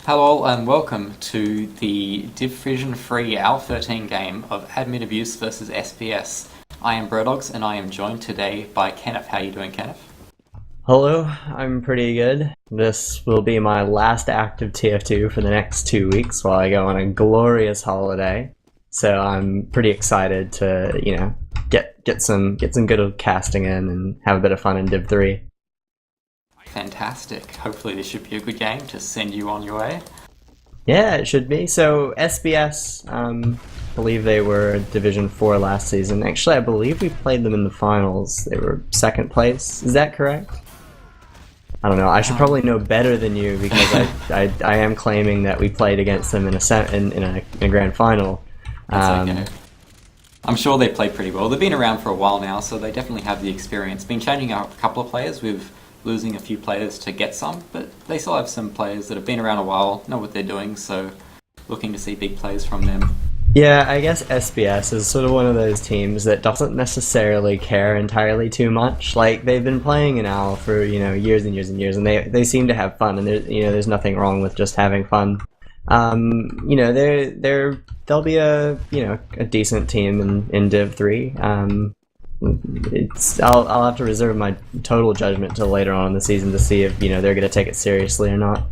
Hello and welcome to the Division 3 L13 game of Admin Abuse versus SPS. I am Brodogs and I am joined today by Kenneth. How are you doing, Kenneth? Hello, I'm pretty good. This will be my last active TF2 for the next 2 weeks while I go on a glorious holiday. So I'm pretty excited to, get some good casting in and have a bit of fun in Div 3. Fantastic. Hopefully this should be a good game to send you on your way. Yeah, it should be. So SBS, believe they were Division 4 last season. Actually, I believe we played them in the finals. They were second place. Is that correct? I don't know. I should probably know better than you because I am claiming that we played against them in a grand final. That's okay. I'm sure they play pretty well. They've been around for a while now, so they definitely have the experience. Been changing out a couple of players with losing a few players to get some, but they still have some players that have been around a while, know what they're doing, so looking to see big plays from them. Yeah, I guess SBS is sort of one of those teams that doesn't necessarily care entirely too much. Like they've been playing in OWL for years and years and years, and they seem to have fun. And there's nothing wrong with just having fun. They'll be a decent team in Div 3. I'll have to reserve my total judgment till later on in the season to see if they're going to take it seriously or not.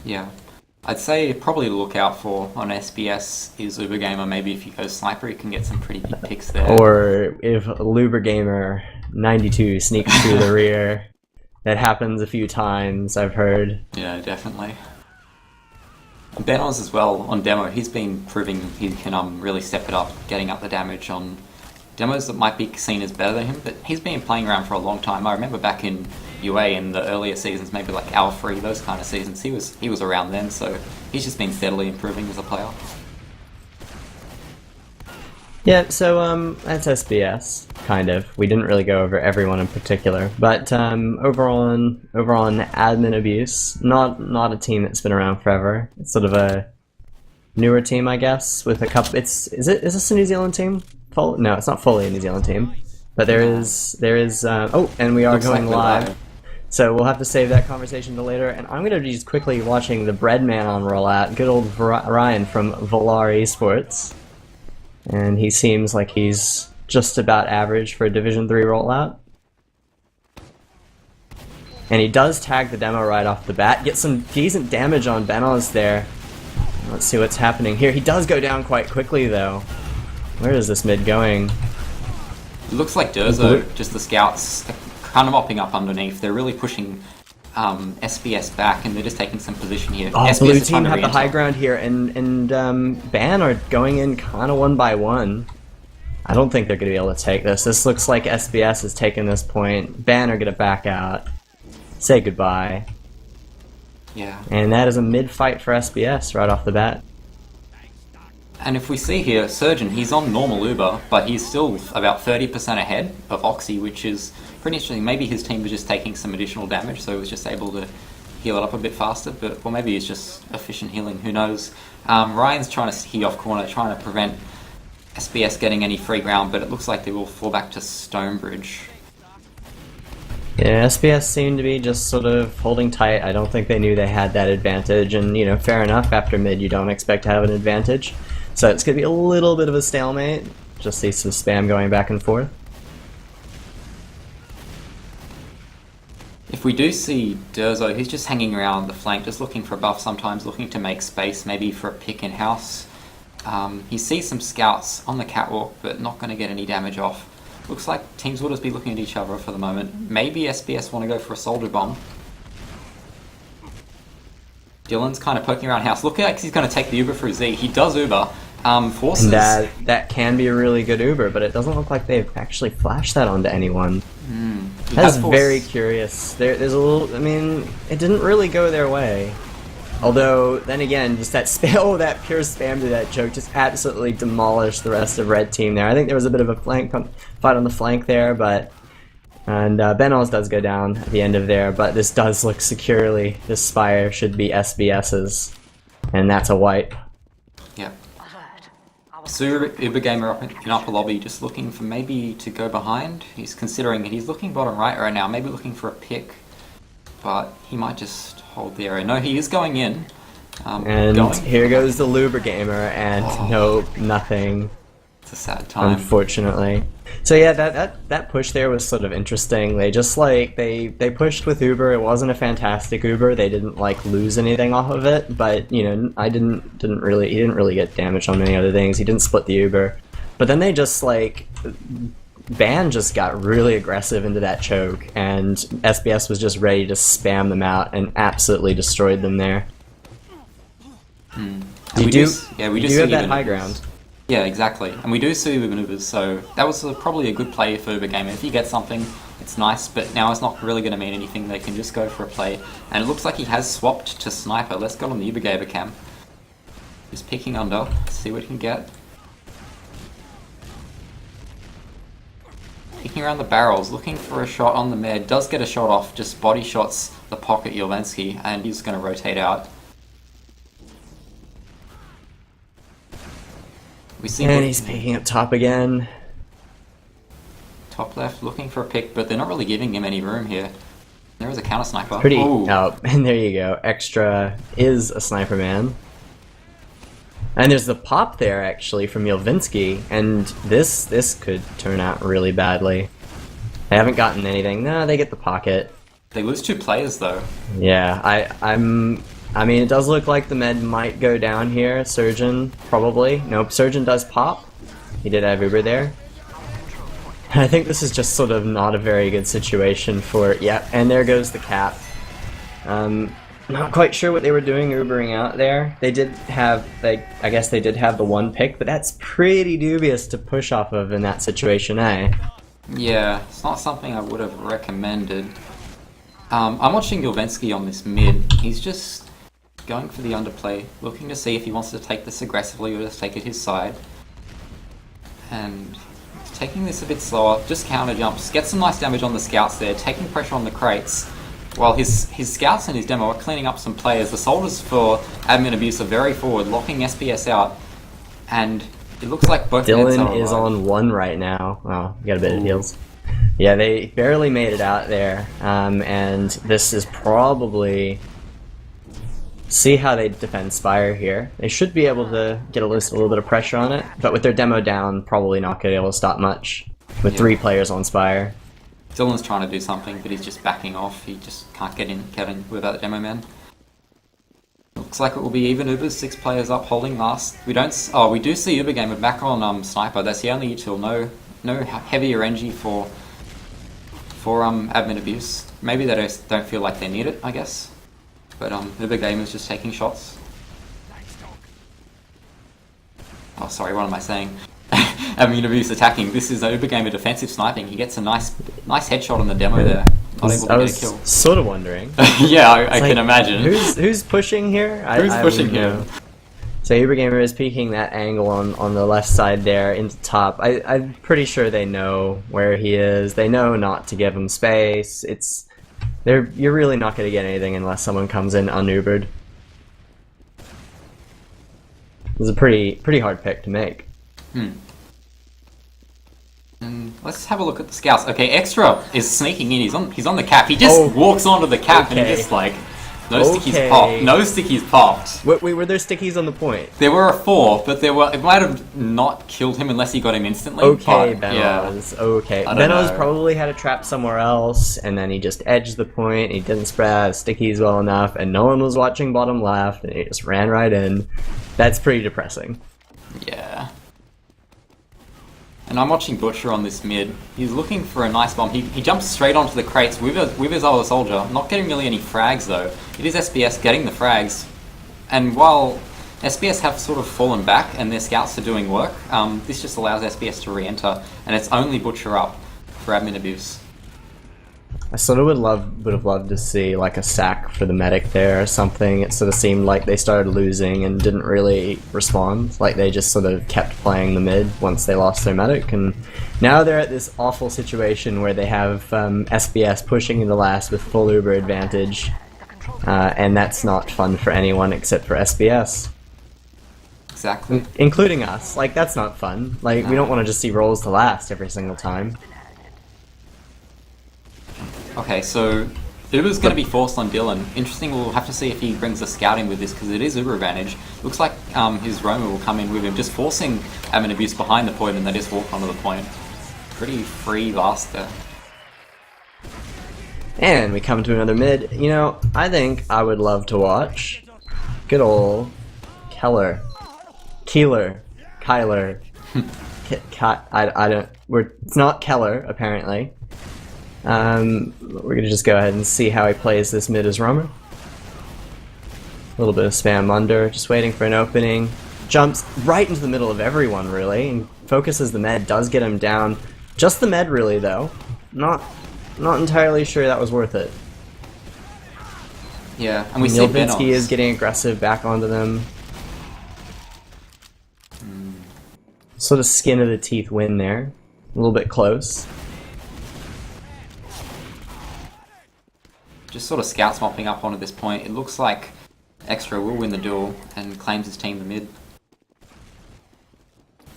Yeah. I'd say probably to look out for on SBS is Ubergamer. Maybe if you go Sniper, you can get some pretty big picks there. Or if Lubergamer 92 sneaks through the rear. That happens a few times, I've heard. Yeah, definitely. Benos as well on demo. He's been proving he can really step it up, getting up the damage on demos that might be seen as better than him. But he's been playing around for a long time. I remember back in UA in the earlier seasons, maybe like L3, those kind of seasons. He was around then, so he's just been steadily improving as a player. Yeah, so that's SBS, kind of. We didn't really go over everyone in particular, but over on Admin Abuse, not a team that's been around forever. It's sort of a newer team, I guess, with a couple. Is this a New Zealand team? No, it's not fully a New Zealand team, but there is. Oh, and we are Looks going like live. So we'll have to save that conversation to later, and I'm going to be just quickly watching the Breadman on rollout. Good old Ryan from Volar Esports. And he seems like he's just about average for a Division 3 rollout. And he does tag the demo right off the bat. Get some decent damage on Benos there. Let's see what's happening here. He does go down quite quickly, though. Where is this mid going? It looks like Durzo, just the scouts, kind of mopping up underneath. They're really pushing SBS back, and they're just taking some position here. Oh, SBS blue team have the high ground here, and Ban are going in kind of one by one. I don't think they're going to be able to take this. This looks like SBS has taken this point. Ban are going to back out. Say goodbye. Yeah. And that is a mid-fight for SBS right off the bat. And if we see here, Surgeon, he's on normal Uber, but he's still about 30% ahead of Oxy, which is pretty interesting. Maybe his team was just taking some additional damage, so he was just able to heal it up a bit faster, or maybe it's just efficient healing, who knows. Ryan's trying to ski off corner, trying to prevent SBS getting any free ground, but it looks like they will fall back to Stonebridge. Yeah, SBS seemed to be just sort of holding tight. I don't think they knew they had that advantage, and fair enough, after mid you don't expect to have an advantage. So it's going to be a little bit of a stalemate. Just see some spam going back and forth. If we do see Durzo, he's just hanging around the flank, just looking for a buff sometimes, looking to make space, maybe for a pick in-house. He sees some scouts on the catwalk, but not going to get any damage off. Looks like teams will just be looking at each other for the moment. Maybe SBS want to go for a soldier bomb. Dylan's kind of poking around house. Look like he's going to take the Uber through Z. He does Uber. Forces. That can be a really good Uber, but it doesn't look like they've actually flashed that onto anyone. That's very curious. There's a little. I mean, it didn't really go their way. Although, then again, just that spam, that pure spam to that choke just absolutely demolished the rest of Red Team there. I think there was a bit of a fight on the flank there, and Benos does go down at the end of there, but this does look securely. This Spire should be SBS's, and that's a wipe. Yeah. So Ubergamer up in upper lobby, just looking for maybe to go behind. He's considering it. He's looking bottom right now, maybe looking for a pick. but he might just hold the area. No, he is going in. And here goes the Luber Gamer, and nope, nothing. It's a sad time. Unfortunately. So yeah, that push there was sort of interesting. They just like they pushed with Uber. It wasn't a fantastic Uber. They didn't like lose anything off of it, but you know, he didn't really get damaged on many other things. He didn't split the Uber. But then they just like Ban just got really aggressive into that choke, and SBS was just ready to spam them out and absolutely destroyed them there. We do have that high ground. Yeah, exactly. And we do see Uber maneuvers, so that was probably a good play for Uber Gamer. If you get something, it's nice, but now it's not really going to mean anything. They can just go for a play. And it looks like he has swapped to Sniper. Let's go on the Uber Gamer cam. He's picking under, see what he can get. Picking around the barrels, looking for a shot on the med. Does get a shot off, just body shots the pocket Jolensky, and he's going to rotate out. And he's picking up top again. Top left, looking for a pick, but they're not really giving him any room here. There is a counter sniper. And there you go. Extra is a sniper man. And there's the pop there actually from Jolensky, and this could turn out really badly. They haven't gotten anything. No, they get the pocket. They lose 2 players though. Yeah, I mean, it does look like the med might go down here. Surgeon, probably. Nope, Surgeon does pop. He did have Uber there. I think this is just sort of not a very good situation for... Yeah, and there goes the cap. Not quite sure what they were doing Ubering out there. They did have, I guess they did have the 1 pick, but that's pretty dubious to push off of in that situation, eh? Yeah, it's not something I would have recommended. I'm watching Jolensky on this mid. He's just going for the underplay, looking to see if he wants to take this aggressively or just take it his side. And he's taking this a bit slower, just counter jumps, gets some nice damage on the scouts there, taking pressure on the crates. While his scouts and his demo are cleaning up some players, the soldiers for admin abuse are very forward, locking SBS out. And it looks like both Dylan is on 1 right now. Oh, got a bit of heals. Yeah, they barely made it out there. And this is probably... See how they defend Spire here. They should be able to get a little bit of pressure on it, but with their demo down, probably not going to be able to stop much. With 3 players on Spire. Dylan's trying to do something, but he's just backing off. He just can't get in Kevin without the demo man. Looks like it will be even Ubers, 6 players up, holding last. We do see Uber Gamer back on Sniper. That's the only util. No heavier NG for admin abuse. Maybe they don't feel like they need it, I guess. But Uber Gamer's just taking shots. Oh, sorry, what am I saying? Admin abuse attacking. This is Uber Gamer defensive sniping. He gets a nice headshot on the demo there. Not able to get a kill. Sort of wondering. Yeah, I can imagine. Who's pushing here? Who's pushing here? So Uber Gamer is peeking that angle on the left side there into top. I'm pretty sure they know where he is. They know not to give him space. You're really not going to get anything unless someone comes in unubered. It's a pretty hard pick to make. And let's have a look at the scouts. Okay, Extra is sneaking in. He's on the cap. He just walks onto the cap and he just like stickies popped. No stickies popped. Wait, were there stickies on the point? There were 4, but it might have not killed him unless he got him instantly. Okay, Benoz. Yeah. Okay, Benoz probably had a trap somewhere else, and then he just edged the point. He didn't spread out his stickies well enough, and no one was watching bottom left, and he just ran right in. That's pretty depressing. Yeah. And I'm watching Butcher on this mid. He's looking for a nice bomb. He jumps straight onto the crates with his other soldier. Not getting really any frags though. It is SBS getting the frags. And while SBS have sort of fallen back and their scouts are doing work, this just allows SBS to re-enter. And it's only Butcher up for admin abuse. I sort of would have loved to see like a sack for the medic there or something. It sort of seemed like they started losing and didn't really respond. Like they just sort of kept playing the mid once they lost their medic, and now they're at this awful situation where they have SBS pushing into last with full Uber advantage, and that's not fun for anyone except for SBS. Exactly. Including us. Like that's not fun. Like we don't want to just see rolls to last every single time. Okay, so Uber's going to be forced on Dylan. Interesting, we'll have to see if he brings the scouting with this, because it is Uber advantage. Looks like his roamer will come in with him, just forcing Admin Abuse behind the point, and they just walk onto the point. Pretty free last there. And we come to another mid. You know, I think I would love to watch good old Kyler. It's not Keller, apparently. We're gonna just go ahead and see how he plays this mid as roamer. A little bit of spam under, just waiting for an opening. Jumps right into the middle of everyone, really, and focuses the med, does get him down. Just the med, really, though. Not entirely sure that was worth it. Yeah, and we see Milvinsky is getting aggressive back onto them. Sort of skin of the teeth win there. A little bit close. Just sort of scouts mopping up onto this point. It looks like Extra will win the duel and claims his team the mid.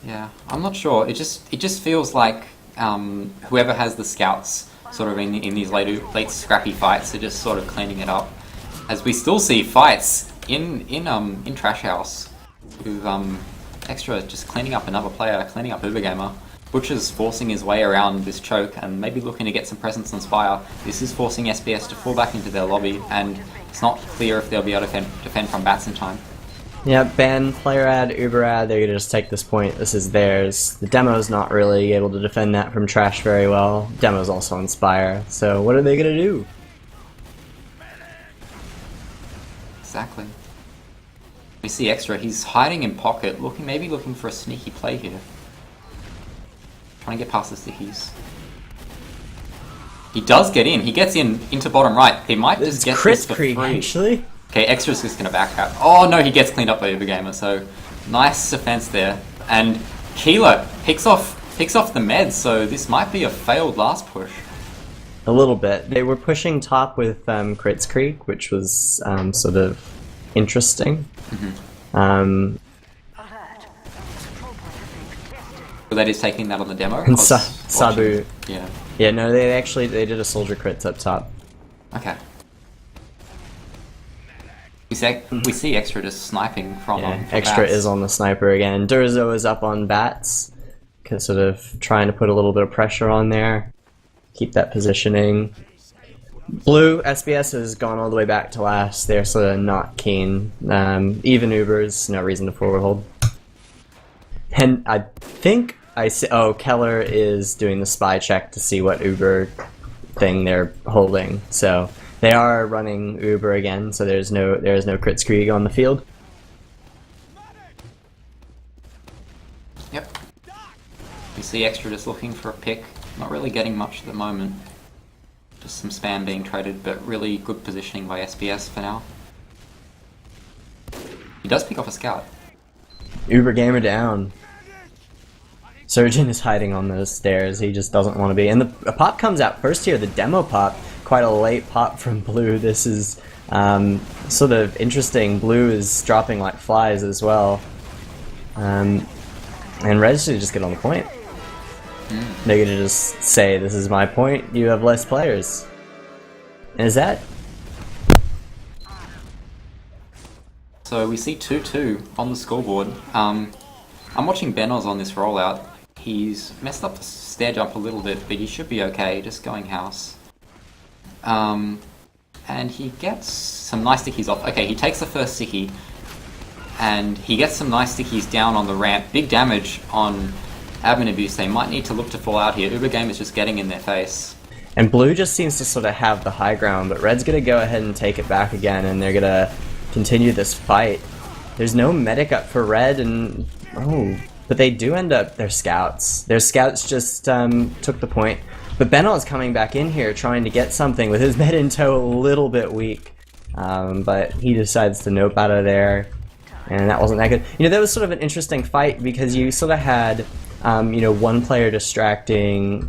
Yeah, I'm not sure. It just feels like whoever has the scouts sort of in these late scrappy fights are just sort of cleaning it up. As we still see fights in Trash House with Extra just cleaning up another player, cleaning up Ubergamer. Butcher's forcing his way around this choke and maybe looking to get some presence on Spire. This is forcing SBS to fall back into their lobby, and it's not clear if they'll be able to defend from bats in time. Yeah, ban, player ad, Uber ad, they're gonna just take this point. This is theirs. The demo's not really able to defend that from Trash very well. Demo's also on Spire, so what are they gonna do? Exactly. We see Extra, he's hiding in pocket, maybe looking for a sneaky play here. Trying to get past the stickies. He does get in. He gets into bottom right. He might just get this for free. Actually. Okay, Extra's just going to backtrap. Oh no, he gets cleaned up by Ubergamer, so nice defense there. And Keeler picks off the meds, so this might be a failed last push. A little bit. They were pushing top with Crits Creek, which was sort of interesting. Mm-hmm. That is taking that on the demo. And Sabu. Yeah. Yeah, no, they did a soldier crits up top. Okay. We see Extra just sniping from Extra bats. is on the sniper again. Durzo is up on bats, sort of trying to put a little bit of pressure on there, keep that positioning. Blue, SBS has gone all the way back to last. They're sort of not keen. Even Ubers, no reason to forward hold. And I think I see. Oh, Keller is doing the spy check to see what Uber thing they're holding. So they are running Uber again. So there is no Crits Krieg on the field. Yep. We see Extra just looking for a pick. Not really getting much at the moment. Just some spam being traded, but really good positioning by SBS for now. He does pick off a scout. Uber gamer down. Surgeon is hiding on those stairs. He just doesn't want to be. And the pop comes out first here, the demo pop. Quite a late pop from Blue. This is sort of interesting. Blue is dropping like flies as well. And Red should just get on the point. They're gonna just say, this is my point, you have less players. And is that? So we see 2-2 on the scoreboard. I'm watching Benoz on this rollout. He's messed up the stair jump a little bit, but he should be okay, just going house. And he gets some nice stickies off. Okay, he takes the first sticky, and he gets some nice stickies down on the ramp. Big damage on Admin Abuse. They might need to look to fall out here. Ubergame is just getting in their face. And Blue just seems to sort of have the high ground, but Red's gonna go ahead and take it back again, and they're gonna continue this fight. There's no medic up for Red, and but they do end up their scouts. Their scouts just took the point. But Benno is coming back in here trying to get something with his med in tow, a little bit weak. But he decides to nope out of there, and that wasn't that good. You know, that was sort of an interesting fight because you sort of had one player distracting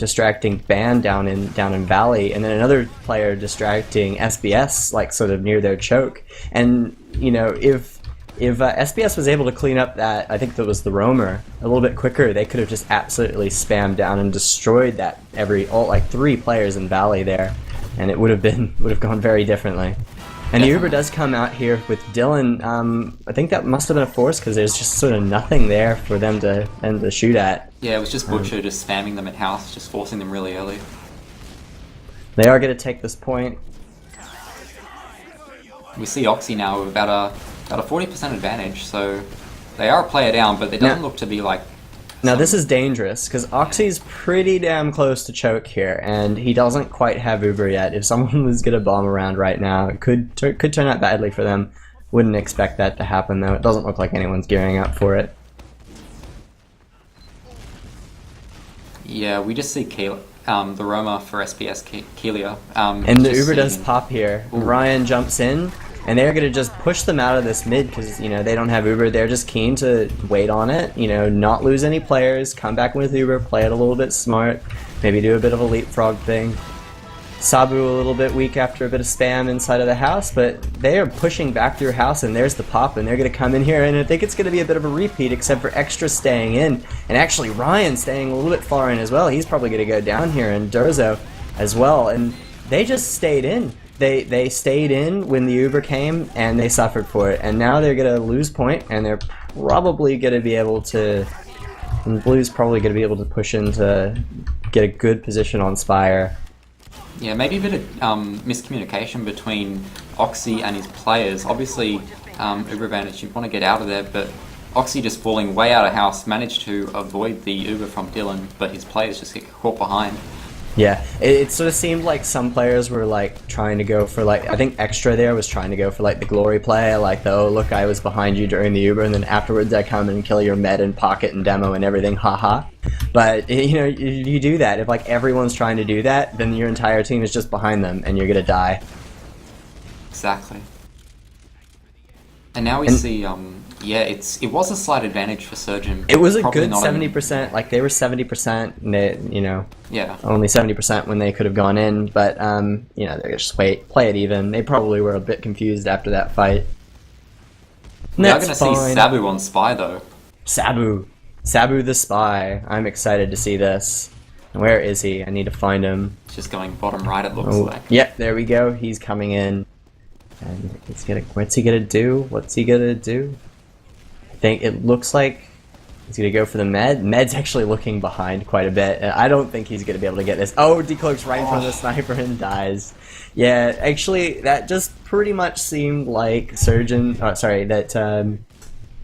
Ban down in Valley, and then another player distracting SBS, like sort of near their choke. And you know, if SBS was able to clean up that, I think that was the roamer, a little bit quicker, they could have just absolutely spammed down and destroyed that like 3 players in Valley there. and it would have gone very differently. And the Uber does come out here with Dylan. I think that must have been a force because there's just sort of nothing there for them to shoot at. Yeah, it was just Butcher just spamming them at house, just forcing them really early. They are going to take this point. We see Oxy now with about a 40% advantage, so they are a player down, but it doesn't look to be like... Now this is dangerous, because Oxy's pretty damn close to choke here, and he doesn't quite have Uber yet. If someone was going to bomb around right now, it could turn out badly for them. Wouldn't expect that to happen, though. It doesn't look like anyone's gearing up for it. Yeah, we just see the Roma for SPS Kelia. And the Uber does pop here. Ooh. Ryan jumps in, and they're going to just push them out of this mid because, you know, they don't have Uber. They're just keen to wait on it, you know, not lose any players, come back with Uber, play it a little bit smart, maybe do a bit of a leapfrog thing. Sabu a little bit weak after a bit of spam inside of the house, but they are pushing back through house, and there's the pop, and they're going to come in here, and I think it's going to be a bit of a repeat, except for Extra staying in, and actually Ryan staying a little bit far in as well. He's probably going to go down here, and Durzo as well, and they just stayed in. They stayed in when the Uber came, and they suffered for it, and now they're going to lose point, and they're probably going to be able to... And Blue's probably going to be able to push in to get a good position on Spire. Yeah, maybe a bit of miscommunication between Oxy and his players. Obviously, Uber advantage, you want to get out of there, but Oxy just falling way out of house managed to avoid the Uber from Dylan, but his players just get caught behind. Yeah, it sort of seemed like some players were like trying to go for like, I think Extra there was trying to go for like the glory play, like the, oh look, I was behind you during the Uber, and then afterwards I come and kill your med and pocket and demo and everything, haha. But, you know, you do that, if like everyone's trying to do that, then your entire team is just behind them and you're gonna die. Exactly. And now we see, yeah, it was a slight advantage for Surgeon. It was a good 70%, like they were 70%, and they, you know, yeah, only 70% when they could have gone in, but, you know, they just play it even. They probably were a bit confused after that fight. We are going to see Sabu on Spy, though. Sabu the Spy. I'm excited to see this. Where is he? I need to find him. Just going bottom right, it looks like. Yep, there we go. He's coming in. And what's he gonna do? What's he gonna do? I think it looks like he's gonna go for the med. Med's actually looking behind quite a bit. I don't think he's gonna be able to get this. Oh, decloaks right in front of the sniper and dies. Yeah, actually, that just pretty much seemed like that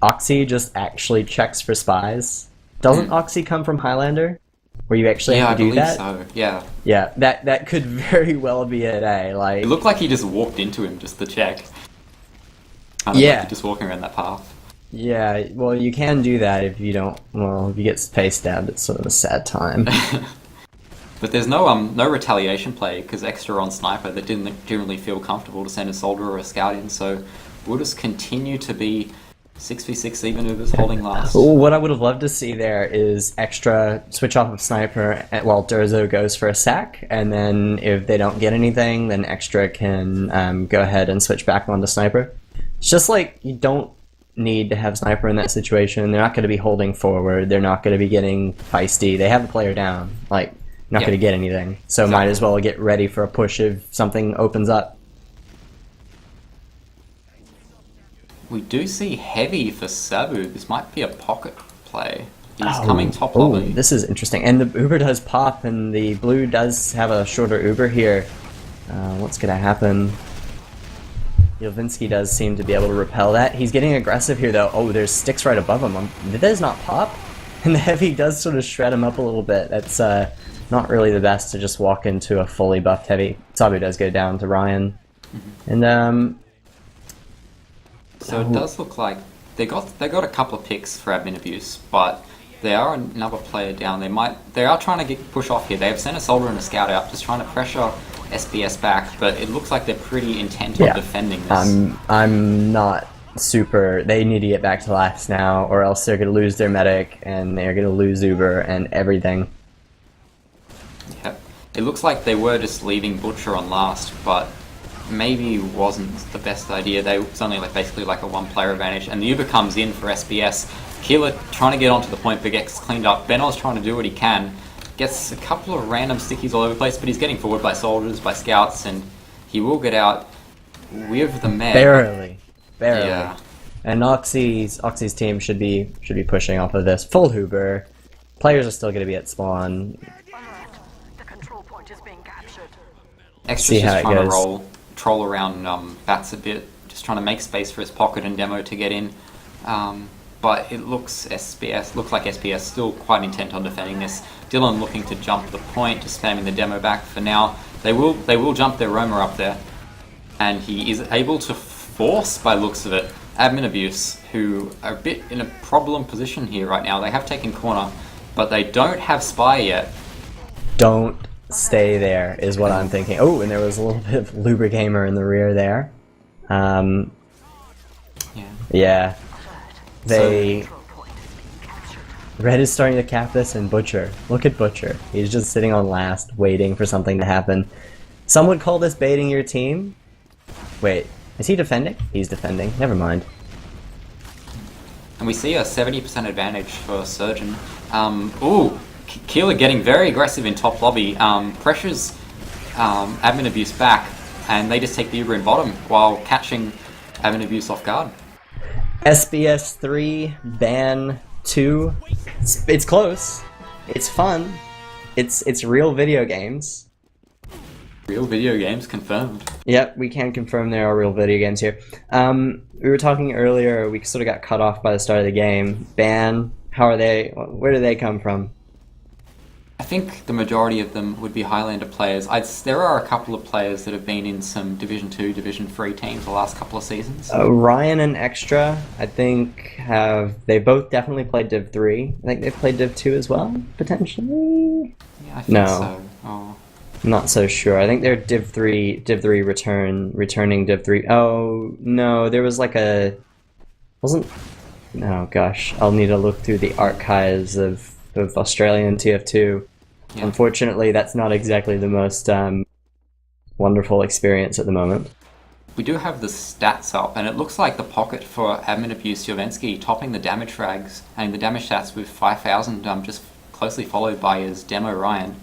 Oxy just actually checks for spies. Doesn't Oxy come from Highlander? Where you actually have to do that? Yeah, I believe so, yeah. Yeah, that could very well be it, eh? Like, it looked like he just walked into him just to check. Like just walking around that path. Yeah, well, you can do that if you don't, well, if you get space stabbed, it's sort of a sad time. But there's no retaliation play, because Extra on Sniper that didn't generally feel comfortable to send a soldier or a scout in, so we'll just continue to be 6v6 even if it's holding last. What I would have loved to see there is Extra switch off of Sniper while Durzo goes for a sack, and then if they don't get anything, then Extra can go ahead and switch back onto Sniper. It's just like, you don't need to have Sniper in that situation. They're not going to be holding forward. They're not going to be getting feisty. They have the player down. Like, not going to get anything. So might as well get ready for a push if something opens up. We do see Heavy for Sabu. This might be a pocket play. He's coming top lobby. This is interesting. And the Uber does pop, and the Blue does have a shorter Uber here. What's going to happen? Yelvinsky does seem to be able to repel that. He's getting aggressive here, though. Oh, there's sticks right above him. Did that not pop? And the Heavy does sort of shred him up a little bit. That's not really the best to just walk into a fully buffed Heavy. Sabu does go down to Ryan. And, so it does look like they got a couple of picks for admin abuse, but they are another player down. They are trying to push off here. They have sent a soldier and a scout out, just trying to pressure SBS back, but it looks like they're pretty intent on defending this. I'm not super. They need to get back to last now, or else they're going to lose their medic and they're going to lose Uber and everything. Yep. It looks like they were just leaving Butcher on last, but maybe wasn't the best idea. They was only basically like a one-player advantage, and the Uber comes in for SBS. Keeler trying to get onto the point but gets cleaned up. Benel's trying to do what he can, Gets a couple of random stickies all over the place, but he's getting forward by soldiers, by scouts, and he will get out with the med. Barely. Yeah. And Oxy's team should be pushing off of this. Full Huber. Players are still going to be at spawn. The control point is being captured. Extra's just trying to troll around bats a bit, just trying to make space for his pocket and demo to get in. But it looks like SPS still quite intent on defending this. Dylan looking to jump the point, just spamming the demo back for now. They will jump their roamer up there, and he is able to force, by looks of it, admin abuse, who are a bit in a problem position here right now. They have taken corner, but they don't have spy yet. Don't stay there is what I'm thinking. Oh, and there was a little bit of Lubrigamer in the rear there. Yeah. Red is starting to cap this, and Butcher. Look at Butcher. He's just sitting on last, waiting for something to happen. Some would call this baiting your team. Wait, is he defending? He's defending. Never mind. And we see a 70% advantage for Surgeon. Ooh, Keeler getting very aggressive in top lobby. Pressures admin abuse back, and they just take the Uber in bottom while catching admin abuse off guard. SBS 3, ban 2. It's close. It's fun. It's real video games. Real video games confirmed. Yep, we can confirm there are real video games here. We were talking earlier, we sort of got cut off by the start of the game. Ban, how are they? Where do they come from? I think the majority of them would be Highlander players. There are a couple of players that have been in some Division 2, Division 3 teams the last couple of seasons. Ryan and Extra, I think, they both definitely played Div 3. I think they've played Div 2 as well, potentially? Yeah, I think so. Oh. I'm not so sure. I think they're Div 3 returning Div 3. Oh, no, there was like oh gosh, I'll need to look through the archives of Australian TF2. Yeah. Unfortunately, that's not exactly the most wonderful experience at the moment. We do have the stats up, and it looks like the pocket for admin abuse Jovensky topping the damage frags and the damage stats with 5,000, just closely followed by his demo Ryan.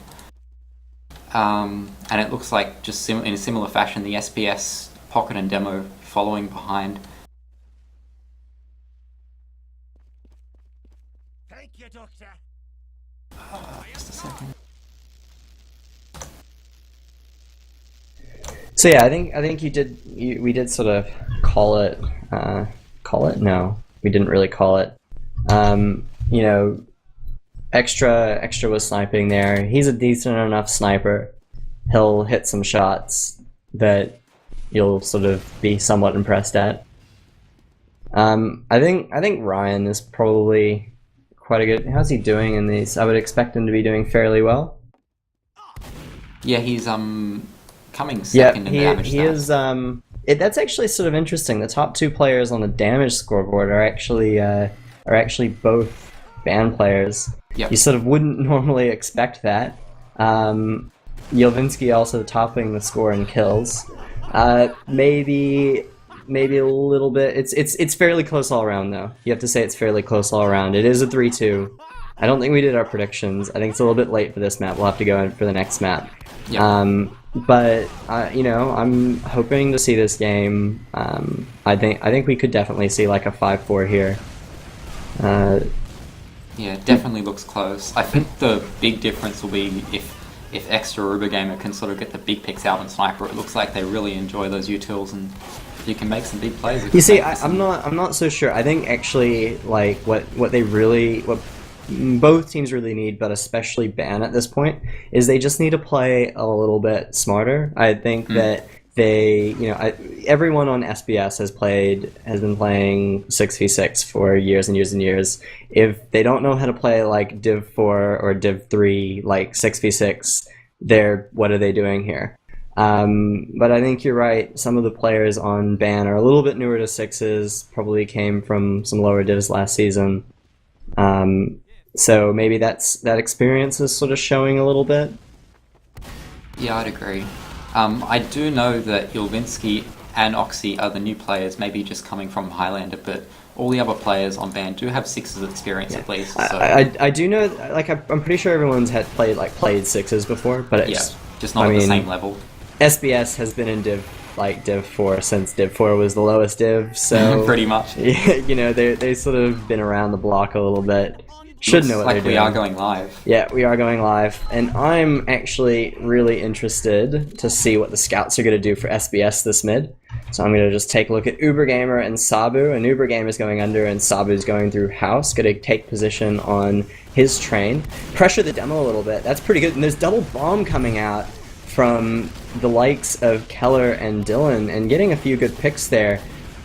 And it looks like just in a similar fashion, the SPS pocket and demo following behind. Thank you, Doctor. Just a second. So yeah, I think we did sort of call it. Call it? No, we didn't really call it. You know, Extra was sniping there. He's a decent enough sniper. He'll hit some shots that you'll sort of be somewhat impressed at. I think Ryan is probably quite a good. How's he doing in these? I would expect him to be doing fairly well. Yeah, he's coming second in the damage he is. That's actually sort of interesting. The top two players on the damage scoreboard are actually both ban players. Yep. You sort of wouldn't normally expect that. Jelvinsky also topping the score in kills. Maybe a little bit. It's fairly close all around though. You have to say it's fairly close all around. It is a 3-2. I don't think we did our predictions. I think it's a little bit late for this map. We'll have to go in for the next map. Yep. But you know, I'm hoping to see this game. I think we could definitely see like a 5-4 here. Yeah, it definitely looks close. I think the big difference will be if Extra Uber Gamer can sort of get the big picks out on Sniper. It looks like they really enjoy those utils, and you can make some big plays. You see, I'm not so sure. I think actually like what both teams really need, but especially Ban at this point, is they just need to play a little bit smarter. I think that everyone on SBS has been playing 6v6 for years and years and years. If they don't know how to play like Div 4 or Div 3 like 6v6, what are they doing here? But I think you're right. Some of the players on Ban are a little bit newer to sixes, probably came from some lower divs last season. So maybe that experience is sort of showing a little bit. Yeah, I'd agree. I do know that Ilvinsky and Oxy are the new players, maybe just coming from Highlander, but all the other players on ban do have 6s experience at least. So. I do know, like, I'm pretty sure everyone's had played 6s before, but it's just not at the same level. SBS has been in Div 4 since Div 4 was the lowest Div, so pretty much. You know, they sort of been around the block a little bit. Should know what they're doing. We are going live. Yeah, we are going live, and I'm actually really interested to see what the scouts are going to do for SBS this mid. So I'm going to just take a look at Ubergamer and Sabu, and Ubergamer's going under, and Sabu's going through house. Going to take position on his train, pressure the demo a little bit. That's pretty good. And there's double bomb coming out from the likes of Keller and Dylan, and getting a few good picks there,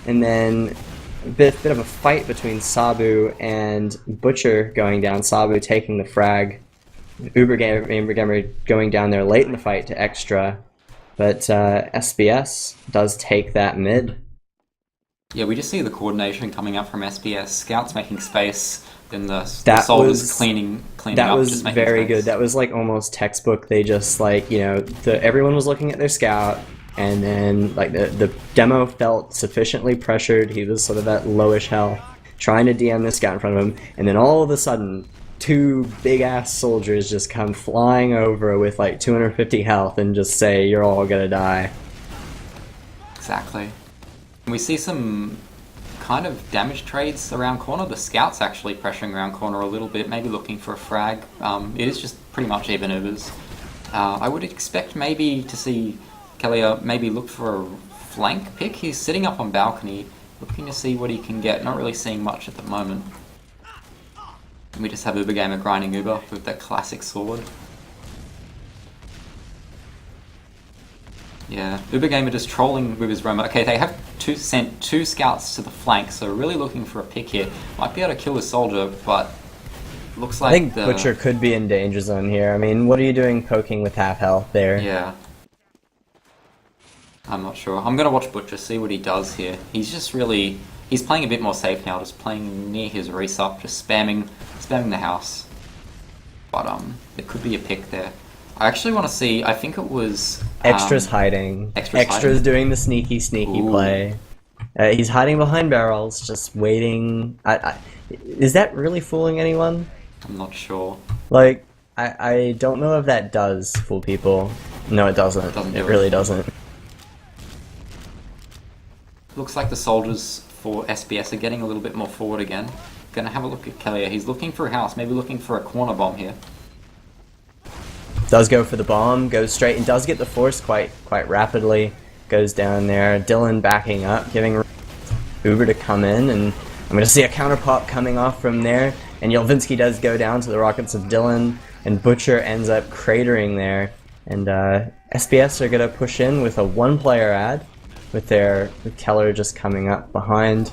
and then a bit of a fight between Sabu and Butcher going down. Sabu taking the frag. Ubergamer going down there late in the fight to extra. But SBS does take that mid. Yeah, we just see the coordination coming up from SBS. Scouts making space, then the soldiers cleaning up. That was just making very space. good. That was like almost textbook. They just like, you know, everyone was looking at their scout, and then like the demo felt sufficiently pressured. He was sort of at lowish health, trying to DM the scout in front of him, and then all of a sudden, 2 big-ass soldiers just come flying over with like 250 health and just say, you're all gonna die. Exactly. And we see some kind of damage trades around corner. The scouts actually pressuring around corner a little bit, maybe looking for a frag. It is just pretty much even Ubers. I would expect maybe to see Kelly maybe look for a flank pick. He's sitting up on balcony, looking to see what he can get. Not really seeing much at the moment. And we just have Ubergamer grinding Uber with that classic sword. Yeah, Ubergamer just trolling with his Roma. Okay, they have sent 2 scouts to the flank, so really looking for a pick here. Might be able to kill a soldier, but looks like I think Butcher could be in danger zone here. I mean, what are you doing poking with half health there? Yeah. I'm not sure. I'm going to watch Butcher, see what he does here. He's just really... He's playing a bit more safe now, just playing near his resup, just spamming the house. But there could be a pick there. I actually want to see, I think it was... Extra's hiding. Extra's doing the sneaky Ooh. play. He's hiding behind barrels, just waiting. Is that really fooling anyone? I'm not sure. Like, I don't know if that does fool people. No, it doesn't. It really doesn't. Looks like the soldiers for SBS are getting a little bit more forward again. Gonna have a look at Kelly. He's looking for a house, maybe looking for a corner bomb here. Does go for the bomb, goes straight, and does get the force quite rapidly. Goes down there. Dylan backing up, giving Uber to come in, and I'm going to see a counter pop coming off from there. And Yelvinsky does go down to the rockets of Dylan, and Butcher ends up cratering there. And SBS are going to push in with a 1-player ad, with Keller just coming up behind.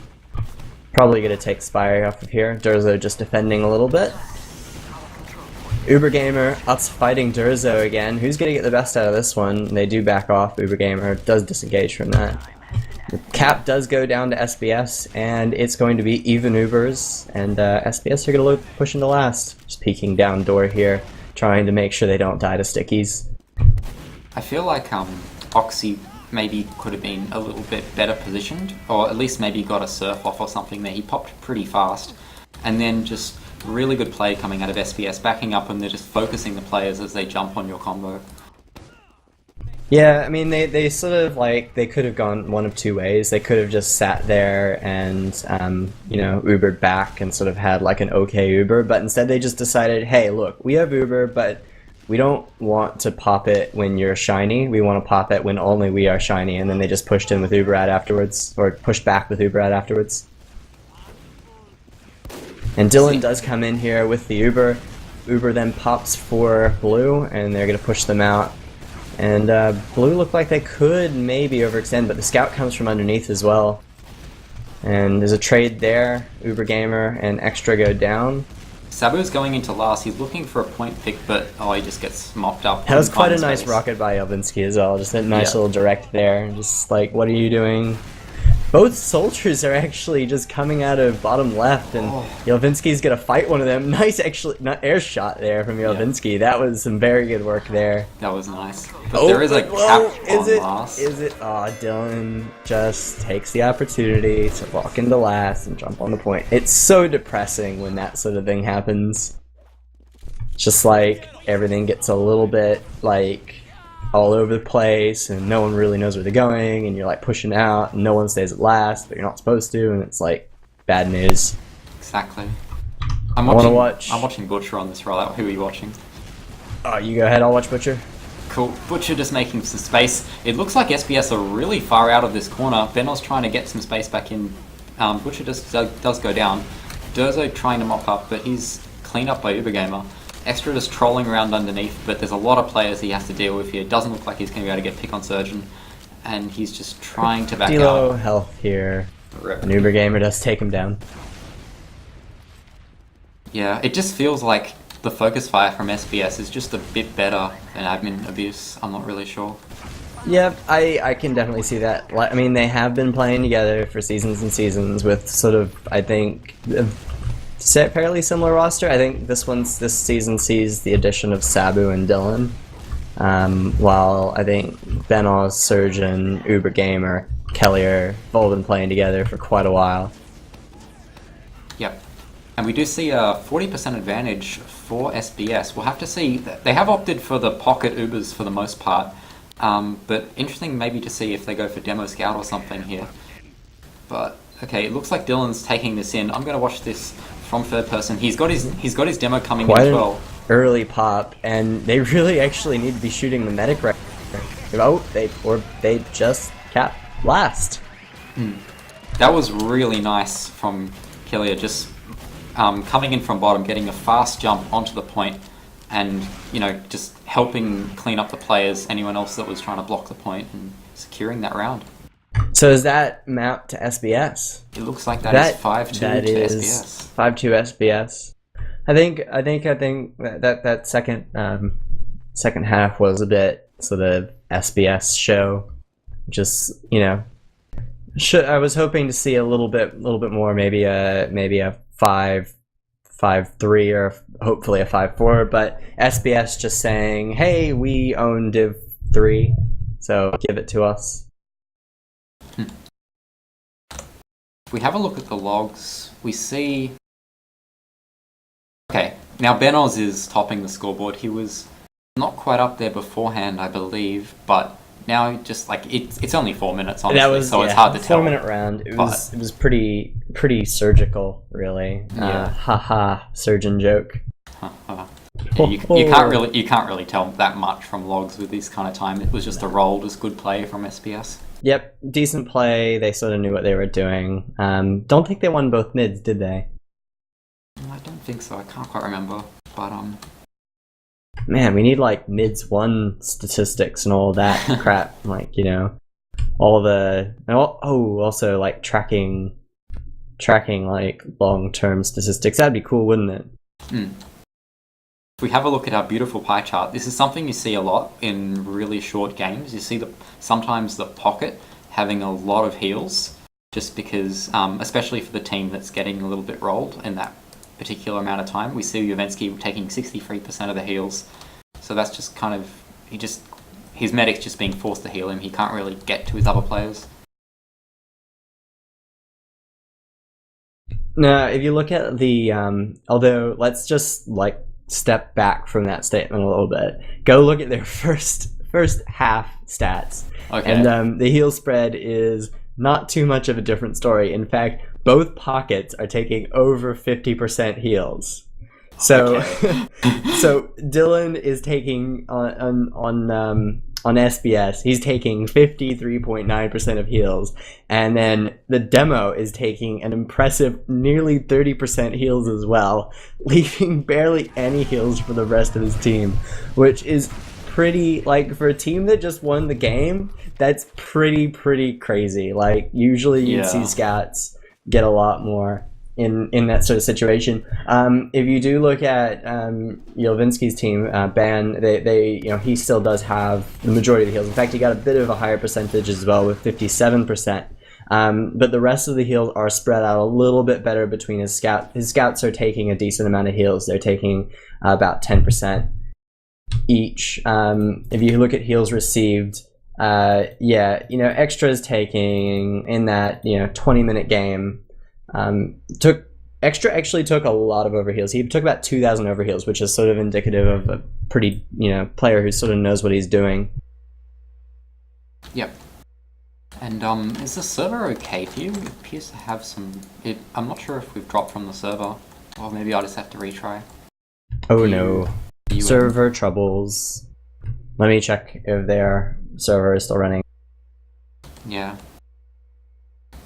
Probably going to take Spire off of here. Durzo just defending a little bit. Ubergamer ups fighting Durzo again. Who's going to get the best out of this one? They do back off. Ubergamer does disengage from that. The cap does go down to SBS, and it's going to be even Ubers, and SBS are going to push into last. Just peeking down door here, trying to make sure they don't die to stickies. I feel like Oxy maybe could have been a little bit better positioned, or at least maybe got a surf off or something there. He popped pretty fast, and then just really good play coming out of SBS, backing up, and they're just focusing the players as they jump on your combo. Yeah, I mean, they sort of, like, they could have gone one of 2 ways. They could have just sat there and, you know, Ubered back and sort of had, like, an okay Uber, but instead they just decided, hey, look, we have Uber, but we don't want to pop it when you're shiny. We want to pop it when only we are shiny, and then they just pushed in with Uber ad afterwards, or pushed back with Uber ad afterwards. And Dylan does come in here with the Uber. Uber then pops for Blue, and they're going to push them out. And Blue looked like they could maybe overextend, but the scout comes from underneath as well. And there's a trade there. Ubergamer and Extra go down. Sabu's going into last. He's looking for a point pick, but he just gets mopped up. That was quite a nice rocket by Elvinsky as well. Just a nice little direct there. Just like, what are you doing? Both soldiers are actually just coming out of bottom left, and Yelvinsky's gonna fight one of them. Nice, actually, not air shot there from Yelvinsky. That was some very good work there. That was nice. But there is a cap on last. Is it? Oh, Dylan just takes the opportunity to walk into last and jump on the point. It's so depressing when that sort of thing happens. Just like everything gets a little bit like all over the place, and no one really knows where they're going, and you're like pushing out, and no one stays at last, but you're not supposed to, and it's like bad news. Exactly. I'm watching Butcher on this rollout. Who are you watching? Oh, you go ahead. I'll watch Butcher. Cool. Butcher just making some space. It looks like SBS are really far out of this corner. Benno's trying to get some space back in. Butcher just does go down. Durzo trying to mop up, but he's cleaned up by Ubergamer. Extra just trolling around underneath, but there's a lot of players he has to deal with here. It doesn't look like he's going to be able to get pick on Surgeon, and he's just trying to back out. Low health here. An Ubergamer does take him down. Yeah, it just feels like the focus fire from SBS is just a bit better than admin abuse. I'm not really sure. Yep, I can definitely see that. I mean, they have been playing together for seasons and seasons with sort of, I think, fairly similar roster. I think this season sees the addition of Sabu and Dylan, while I think Benos, Surgeon, Ubergamer, Kellier have all been playing together for quite a while. Yep. And we do see a 40% advantage for SBS. We'll have to see. They have opted for the pocket Ubers for the most part, but interesting maybe to see if they go for Demo Scout or something here. But okay, it looks like Dylan's taking this in. I'm going to watch this from third person. He's got his demo coming in as well. Early pop, and they really actually need to be shooting the medic right. Oh, they just capped last. That was really nice from Kellier, just coming in from bottom, getting a fast jump onto the point, and just helping clean up the players, anyone else that was trying to block the point, and securing that round. So is that mapped to SBS? It looks like that is 5-2 to SBS. 5-2 SBS. I think that second half was a bit sort of SBS show. Just I was hoping to see a little bit more, maybe a 5-3 or hopefully a 5-4. But SBS just saying, hey, we own Div 3, so give it to us. If we have a look at the logs, we see... Okay, now Benos is topping the scoreboard. He was not quite up there beforehand, I believe, but now just like it's only 4 minutes, honestly, it's hard to tell. 4-minute round. It was pretty surgical, really. Haha, surgeon joke. Yeah, you can't really tell that much from logs with this kind of time. It was just a roll, just good play from SBS. Yep, decent play. They sort of knew what they were doing. Don't think they won both mids, did they? I don't think so. I can't quite remember. But man, we need like mids 1 statistics and all that crap. Like also like tracking like long-term statistics. That'd be cool, wouldn't it? If we have a look at our beautiful pie chart, this is something you see a lot in really short games. You see sometimes the pocket having a lot of heals, just because, especially for the team that's getting a little bit rolled in that particular amount of time. We see Yelvinsky taking 63% of the heals, so that's just kind of his medic's just being forced to heal him. He can't really get to his other players. Now, if you look at the although let's just like step back from that statement a little bit. Go look at their first half stats. Okay. And the heal spread is not too much of a different story. In fact, both pockets are taking over 50% heals. So so Dylan is taking on SBS, he's taking 53.9% of heals, and then the demo is taking an impressive nearly 30% heals as well, leaving barely any heals for the rest of his team, which is pretty, like, for a team that just won the game, that's pretty crazy. Like, usually you'd see scouts get a lot more in that sort of situation. If you do look at Yelvinsky's team, Ban, they he still does have the majority of the heals. In fact, he got a bit of a higher percentage as well with 57%. But the rest of the heals are spread out a little bit better between his scout. His scouts are taking a decent amount of heals. They're taking about 10% each. If you look at heals received, yeah, you know, Extra is taking in that 20-minute game. Extra actually took a lot of overheals. He took about 2,000 overheals, which is sort of indicative of a pretty player who sort of knows what he's doing. Yep. And is the server okay to you? It appears to have some... I'm not sure if we've dropped from the server, or maybe I'll just have to retry. Oh no. Server troubles. Let me check if their server is still running. Yeah.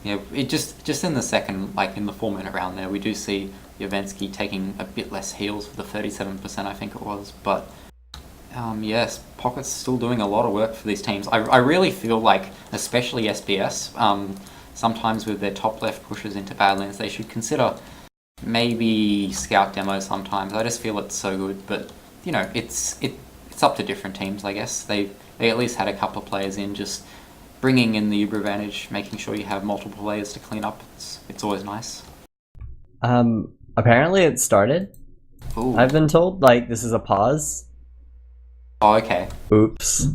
Yeah, it just in the second, like in the 4-minute round there, we do see Jovensky taking a bit less heals for the 37%, I think it was, but yes, Pocket's still doing a lot of work for these teams. I really feel like, especially SBS, sometimes with their top left pushes into Badlands, they should consider maybe scout demos sometimes. I just feel it's so good, but it's up to different teams, I guess. They at least had a couple of players in, just bringing in the Uber advantage, making sure you have multiple players to clean up. It's always nice. Apparently it started. Ooh. I've been told, like, this is a pause. Oh, okay. Oops.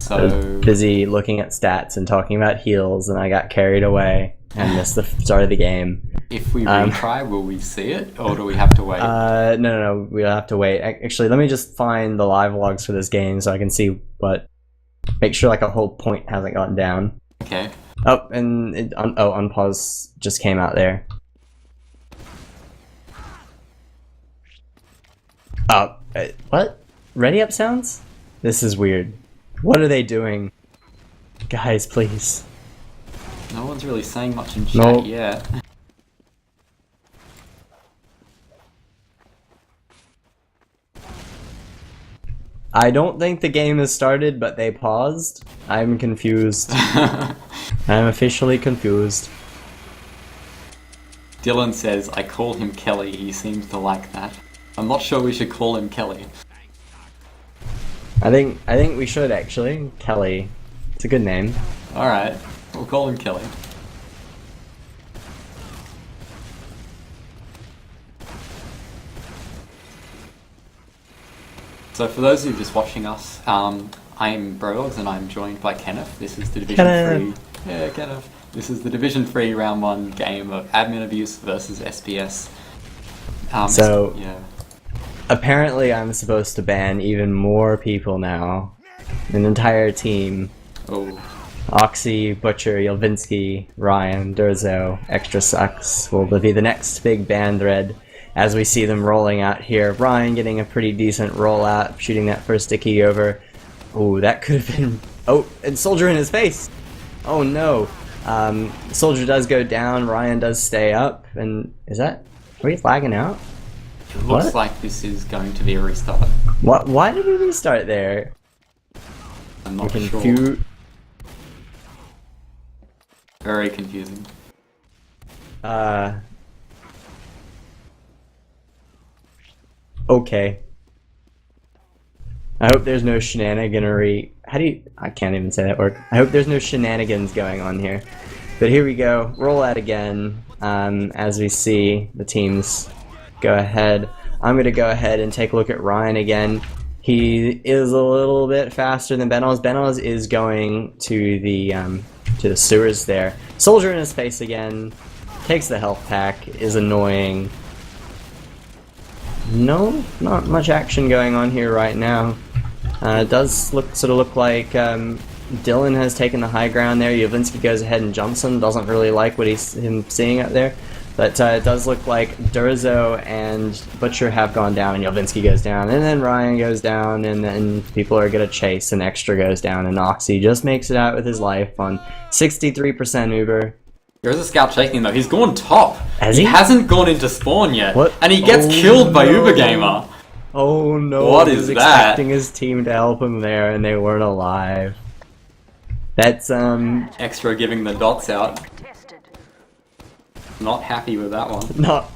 So I was busy looking at stats and talking about heals, and I got carried away and missed the start of the game. If we retry, will we see it, or do we have to wait? No, we'll have to wait. Actually, let me just find the live logs for this game so I can see what... Make sure like a whole point hasn't gotten down. Okay. Oh, and unpause just came out there. Oh, what? Ready up sounds? This is weird. What are they doing? Guys, please. No one's really saying much in chat yet. I don't think the game has started, but they paused. I'm confused. I'm officially confused. Dylan says, I call him Kelly, he seems to like that. I'm not sure we should call him Kelly. I think we should actually. Kelly. It's a good name. Alright, we'll call him Kelly. So for those of you just watching us, I'm Brodogs and I'm joined by Kenneth. This is the Division 3. Yeah, Kenneth. This is the Division 3 round 1 game of admin abuse versus SPS. Yeah. Apparently I'm supposed to ban even more people now. An entire team. Oh. Oxy, Butcher, Yelvinsky, Ryan, Durzo, Extra Sucks will be the next big ban thread as we see them rolling out here. Ryan getting a pretty decent rollout, shooting that first sticky over. Oh, that could have been... Oh, and Soldier in his face! Oh no. Soldier does go down, Ryan does stay up, and is that... Are we flagging out? It looks like this is going to be a restart. What? Why did we restart there? I'm not sure. Very confusing. Okay. I hope there's no shenaniganery. I can't even say that word. I hope there's no shenanigans going on here. But here we go. Roll out again. As we see the teams go ahead. I'm going to go ahead and take a look at Ryan again. He is a little bit faster than Benoz. Benoz is going to the sewers there. Soldier in his face again. Takes the health pack. Is annoying. No, not much action going on here right now. It does sort of look like Dylan has taken the high ground there. Yovensky goes ahead and jumps him. Doesn't really like what he's seeing up there. But it does look like Durzo and Butcher have gone down, and Yelvinsky goes down, and then Ryan goes down, and then people are going to chase, and Extra goes down, and Oxy just makes it out with his life on 63% Uber. There is a scout chasing though. He's gone top. Has he? He hasn't gone into spawn yet. What? And he gets killed by Uber Gamer. Oh no. What he is was that? Expecting his team to help him there, and they weren't alive. That's, Extra giving the dots out. Not happy with that one.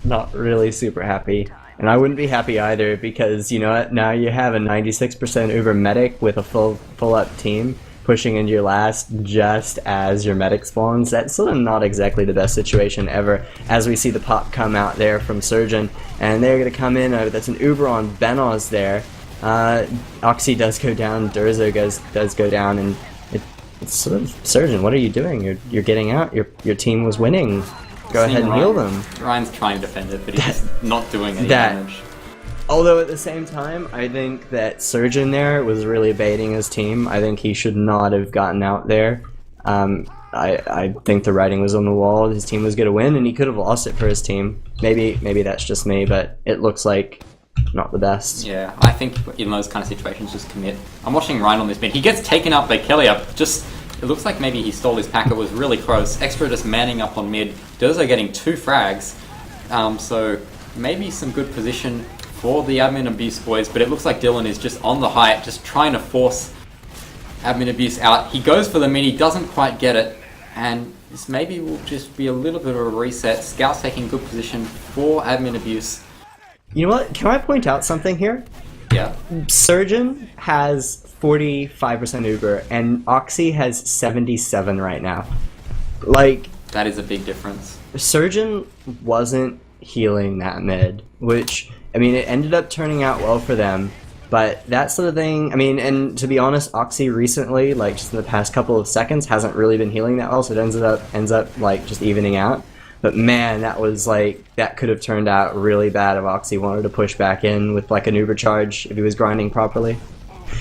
Not really super happy. And I wouldn't be happy either, because, you know what, now you have a 96% Uber medic with a full up team. pushing into your last just as your medic spawns. That's sort of not exactly the best situation ever, as we see the pop come out there from Surgeon, and they're going to come in. That's an Uber on Benos there. Oxy does go down, Durzo does go down, and it's sort of, Surgeon, what are you doing? You're getting out, your team was winning. Go ahead and heal them. Ryan's trying to defend it, but he's just not doing any damage. Although at the same time, I think that Surgeon there was really baiting his team. I think he should not have gotten out there. I think the writing was on the wall. His team was going to win, and he could have lost it for his team. Maybe that's just me, but it looks like not the best. Yeah, I think in those kind of situations, just commit. I'm watching Ryan on this mid. He gets taken up by Kelly up. It looks like maybe he stole his pack. It was really close. Extra just manning up on mid. Durzo getting 2 frags. So maybe some good position for the admin abuse boys, but it looks like Dylan is just on the height, just trying to force admin abuse out. He goes for the mini, doesn't quite get it, and this maybe will just be a little bit of a reset. Scout's taking good position for admin abuse. You know what? Can I point out something here? Yeah. Surgeon has 45% Uber, and Oxy has 77 right now. Like, that is a big difference. Surgeon wasn't healing that mid, which, I mean, it ended up turning out well for them, but that sort of thing, I mean, and to be honest, Oxy recently, like just in the past couple of seconds, hasn't really been healing that well, so it ends up like just evening out. But man, that was like, that could have turned out really bad if Oxy wanted to push back in with like an Uber charge if he was grinding properly.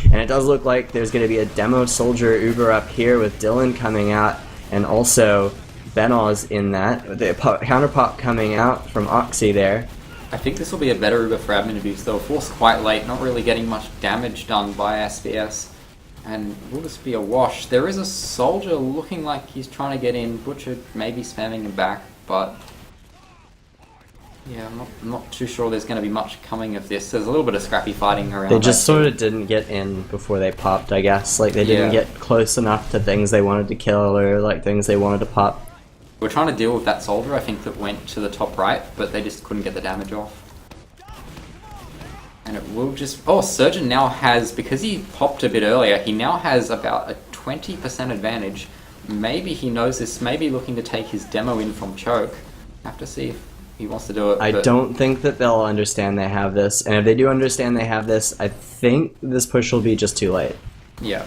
And it does look like there's going to be a demo soldier Uber up here with Dylan coming out, and also Benos in that. The counter pop coming out from Oxy there. I think this will be a better Uber for admin abuse, though. Forced quite late, not really getting much damage done by SBS. And will this be a wash? There is a soldier looking like he's trying to get in. Butcher maybe spamming him back, but yeah, I'm not too sure there's going to be much coming of this. There's a little bit of scrappy fighting around. They just sort of didn't get in before they popped, I guess. Like, they didn't get close enough to things they wanted to kill or like things they wanted to pop. We're trying to deal with that soldier, I think, that went to the top right, but they just couldn't get the damage off. And it will just... Oh, Surgeon now has, because he popped a bit earlier, he now has about a 20% advantage. Maybe he knows this, maybe looking to take his demo in from choke. Have to see if he wants to do it. I don't think that they'll understand they have this, and if they do understand they have this, I think this push will be just too late. Yeah.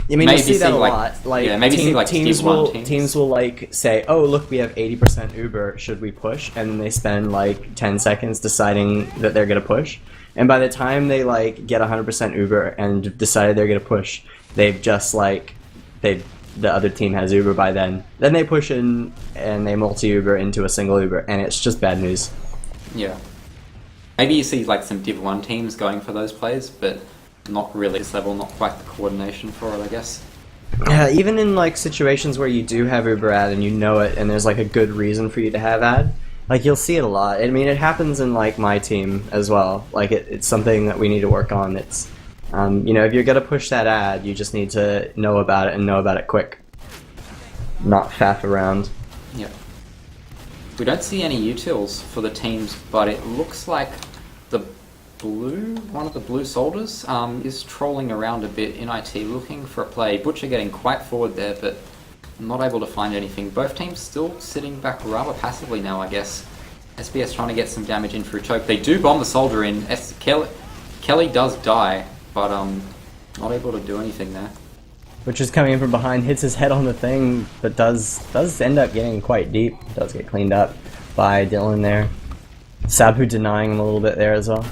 I mean, maybe you see that a like, lot. Like, yeah, maybe see like teams will like say, "Oh, look, we have 80% Uber. Should we push?" And then they spend like 10 seconds deciding that they're gonna push. And by the time they like get 100% Uber and decided they're gonna push, they've just like the other team has Uber by then. Then they push in and they multi-Uber into a single Uber, and it's just bad news. Yeah. Maybe you see like some Div 1 teams going for those plays, but not really this level, not quite the coordination for it, I guess. Yeah, even in like situations where you do have Uber ad and you know it, and there's like a good reason for you to have ad, like you'll see it a lot. I mean, it happens in like my team as well. Like it's something that we need to work on. It's, you know, if you're gonna push that ad, you just need to know about it and know about it quick, not faff around. Yeah. We don't see any utils for the teams, but it looks like one of the blue soldiers is trolling around a bit in IT, looking for a play. Butcher getting quite forward there, but not able to find anything. Both teams still sitting back rather passively now, I guess. SBS trying to get some damage in through choke. They do bomb the soldier in. Kelly does die, but not able to do anything there. Butcher's coming in from behind, hits his head on the thing, but does end up getting quite deep. Does get cleaned up by Dylan there. Sabu denying him a little bit there as well.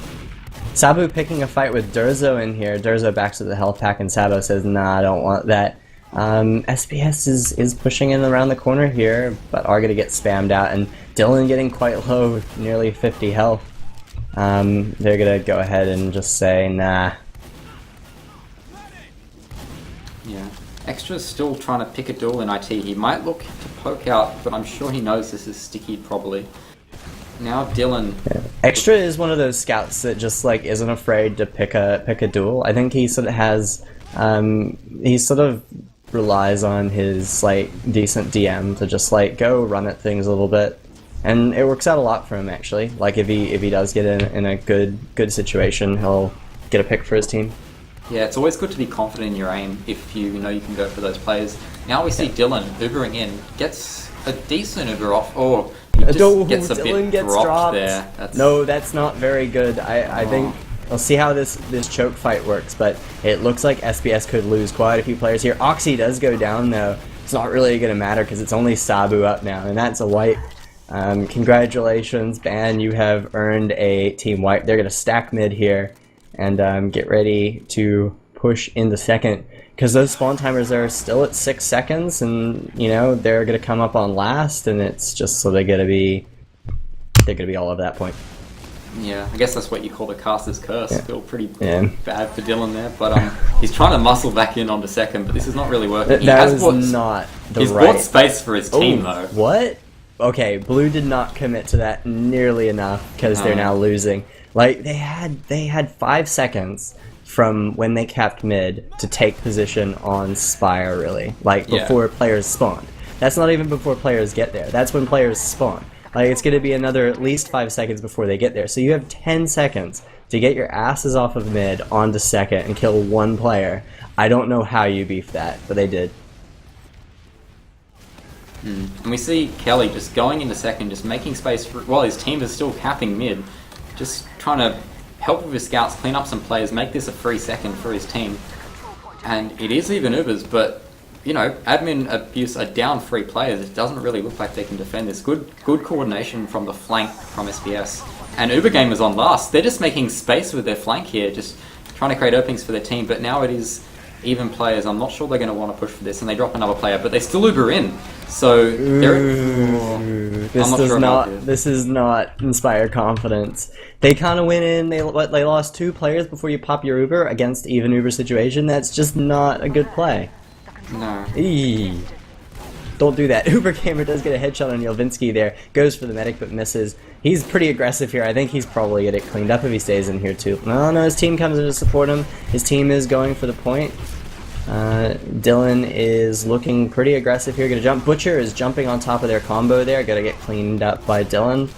Sabu picking a fight with Durzo in here. Durzo backs to the health pack and Sabu says, nah, I don't want that. SBS is pushing in around the corner here, but are going to get spammed out, and Dylan getting quite low, nearly 50 health. They're going to go ahead and just say, nah. Yeah. Extra's still trying to pick a duel in IT. He might look to poke out, but I'm sure he knows this is sticky probably. Now Dylan. Yeah. Extra is one of those scouts that just like isn't afraid to pick a duel. I think he sort of has he sort of relies on his like decent DM to just like go run at things a little bit, and it works out a lot for him actually. Like if he does get in a good situation, he'll get a pick for his team. Yeah, it's always good to be confident in your aim if you know you can go for those plays. Now we see Dylan Ubering in, gets a decent Uber off, or he just gets a bit dropped there. No, that's not very good. I think we'll see how this choke fight works, but it looks like SBS could lose quite a few players here. Oxy does go down though. It's not really going to matter because it's only Sabu up now, and that's a wipe. Congratulations, Ban, you have earned a team wipe. They're going to stack mid here and get ready to push in the second, because those spawn timers are still at 6 seconds, and you know they're going to come up on last, and it's just so they're going to be all over that point. Yeah, I guess that's what you call the caster's curse. Yeah. Feel pretty bad for Dylan there, but he's trying to muscle back in onto second, but this is not really working. He's bought space for his team though. What? Okay, Blue did not commit to that nearly enough because they're now losing. Like they had 5 seconds from when they capped mid to take position on Spire, really, like before players spawned. That's not even before players get there. That's when players spawn. Like it's going to be another at least 5 seconds before they get there. So you have 10 seconds to get your asses off of mid onto second and kill one player. I don't know how you beef that, but they did. And we see Kelly just going into second, just making space for, while his team is still capping mid, just trying to help with his scouts, clean up some players, make this a free second for his team. And it is even Ubers, but you know, admin abuse are down 3 players. It doesn't really look like they can defend this. Good coordination from the flank from SBS. And Uber Gamers on last. They're just making space with their flank here, just trying to create openings for their team. But now it is even players. I'm not sure they're going to want to push for this, and they drop another player, but they still Uber in. So this does not inspire confidence. They kind of went in. They lost 2 players before you pop your Uber against even Uber situation. That's just not a good play. No. Eee. Don't do that. Uber Gamer does get a headshot on Yelvinsky there. Goes for the medic but misses. He's pretty aggressive here. I think he's probably going to get cleaned up if he stays in here too. No, his team comes in to support him. His team is going for the point. Dylan is looking pretty aggressive here. Going to jump. Butcher is jumping on top of their combo there. Going to get cleaned up by Dylan.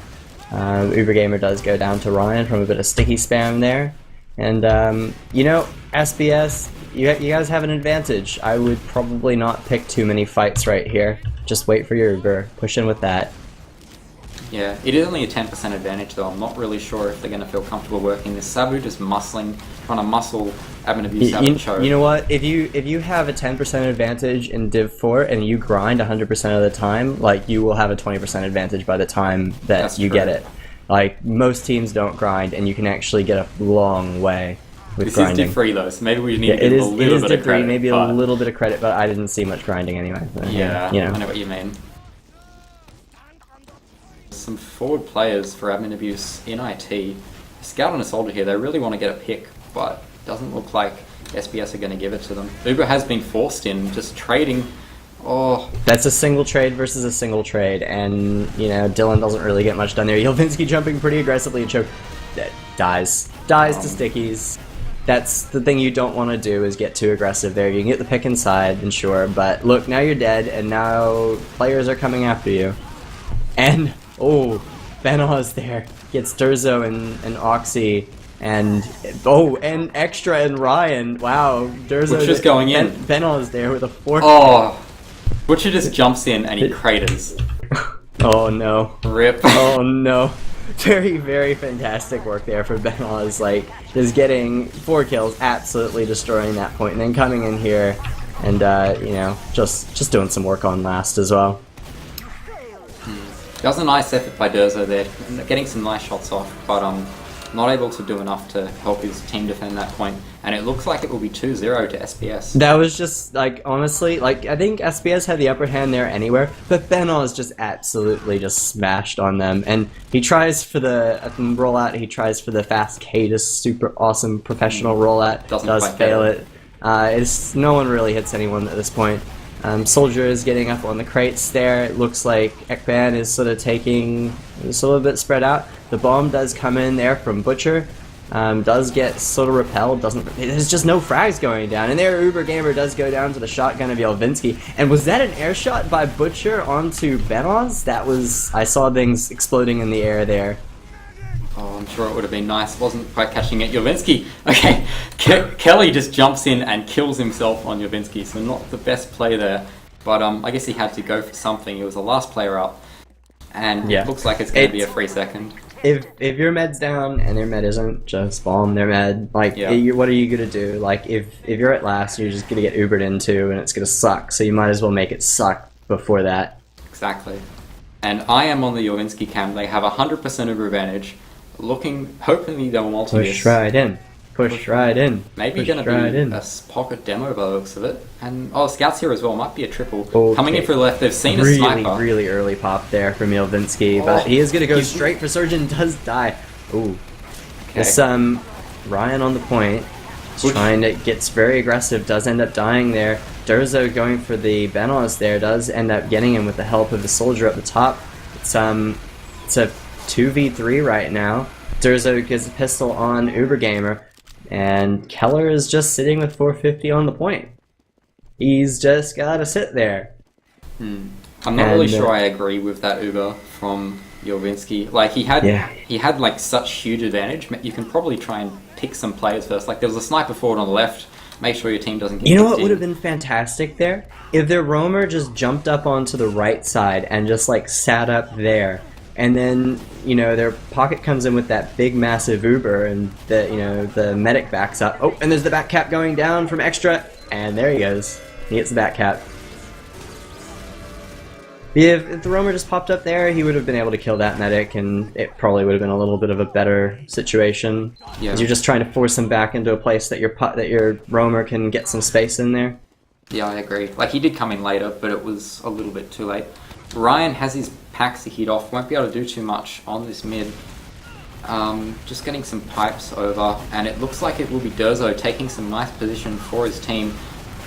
Uber Gamer does go down to Ryan from a bit of sticky spam there. And, you know, SBS, you guys have an advantage. I would probably not pick too many fights right here. Just wait for your Uber. Push in with that. Yeah, it is only a 10% advantage though. I'm not really sure if they're going to feel comfortable working this. Sabu just muscling, trying to muscle admin abuse out of the choke. You know what? If you have a 10% advantage in Div 4 and you grind 100% of the time, like you will have a 20% advantage by the time that you get it. Like, most teams don't grind, and you can actually get a long way with grinding. This is Div 3 though, so maybe we need to give a little bit of credit. Maybe a little bit of credit, but I didn't see much grinding anyway. Yeah, you know. I know what you mean. Some forward players for admin abuse in IT. Scout and a soldier here, they really want to get a pick, but it doesn't look like SBS are going to give it to them. Uber has been forced in, just trading. Oh, that's a single trade versus a single trade, and you know Dylan doesn't really get much done there. Yelvinsky jumping pretty aggressively and choke, dies to stickies. That's the thing you don't want to do, is get too aggressive there. You can get the pick inside, and sure, but look, now you're dead, and now players are coming after you. And Benoz there gets Durzo and Oxy. And and Extra and Ryan. Wow, Durzo just going in. Benoz there with a 4. Oh, Butcher just jumps in and he craters. Oh no. Rip. Oh no. Very, very fantastic work there for Benoz. Like, just getting 4 kills, absolutely destroying that point, and then coming in here and you know, just doing some work on last as well. That was a nice effort by Durzo there, getting some nice shots off, but not able to do enough to help his team defend that point, and it looks like it will be 2-0 to SBS. That was just, like, honestly, like, I think SBS had the upper hand there anywhere, but Benoz just absolutely just smashed on them, and he tries for the rollout, he tries for the fast K, just super awesome professional rollout, does fail it. No one really hits anyone at this point. Soldier is getting up on the crates there. It looks like Ekban is sort of taking, it's a little bit spread out. The bomb does come in there from Butcher. Does get sort of repelled. There's just no frags going down. And there Uber Gamer does go down to the shotgun of Yelvinsky. And was that an air shot by Butcher onto Benoz? That was, I saw things exploding in the air there. Oh, I'm sure it would have been nice. Wasn't quite catching it. Jovinsky. Okay, Kelly just jumps in and kills himself on Jovinsky, so not the best play there. But I guess he had to go for something. He was the last player up. And it looks like it's going to be a free second. If your med's down and their med isn't, just bomb their med. Like, what are you gonna do? Like, if you're at last, you're just gonna get Ubered into, and it's gonna suck. So you might as well make it suck before that. Exactly. And I am on the Jovinsky cam. They have 100% Uber advantage. Hopefully they'll multi this. Push right in. Push right in. Maybe going to be a pocket demo by the looks of it. And, Scouts here as well. Might be a triple. Okay. Coming in for the left, they've seen a sniper. Really early pop there from Jovinsky, but he is going to go straight for Surgeon. Does die. Ooh. Okay. This, Ryan on the point. Gets very aggressive, does end up dying there. Durzo going for the Benos there, does end up getting him with the help of the soldier at the top. It's a 2v3 right now. Durzo gets a pistol on Uber Gamer. And Keller is just sitting with 450 on the point. He's just gotta sit there. I'm not really sure I agree with that Uber from Jovinsky. Like, he had like such huge advantage. You can probably try and pick some players first. Like, there was a sniper forward on the left. Make sure your team doesn't get You know what would have been fantastic there? If their roamer just jumped up onto the right side and just like sat up there. And then, their pocket comes in with that big, massive Uber, and the medic backs up. Oh, and there's the back cap going down from Extra, and there he goes. He hits the back cap. If the roamer just popped up there, he would have been able to kill that medic, and it probably would have been a little bit of a better situation. Yeah. You're just trying to force him back into a place that your roamer can get some space in there. Yeah, I agree. Like, he did come in later, but it was a little bit too late. Ryan has his packs to heat off, won't be able to do too much on this mid. Just getting some pipes over, and it looks like it will be Durzo taking some nice position for his team.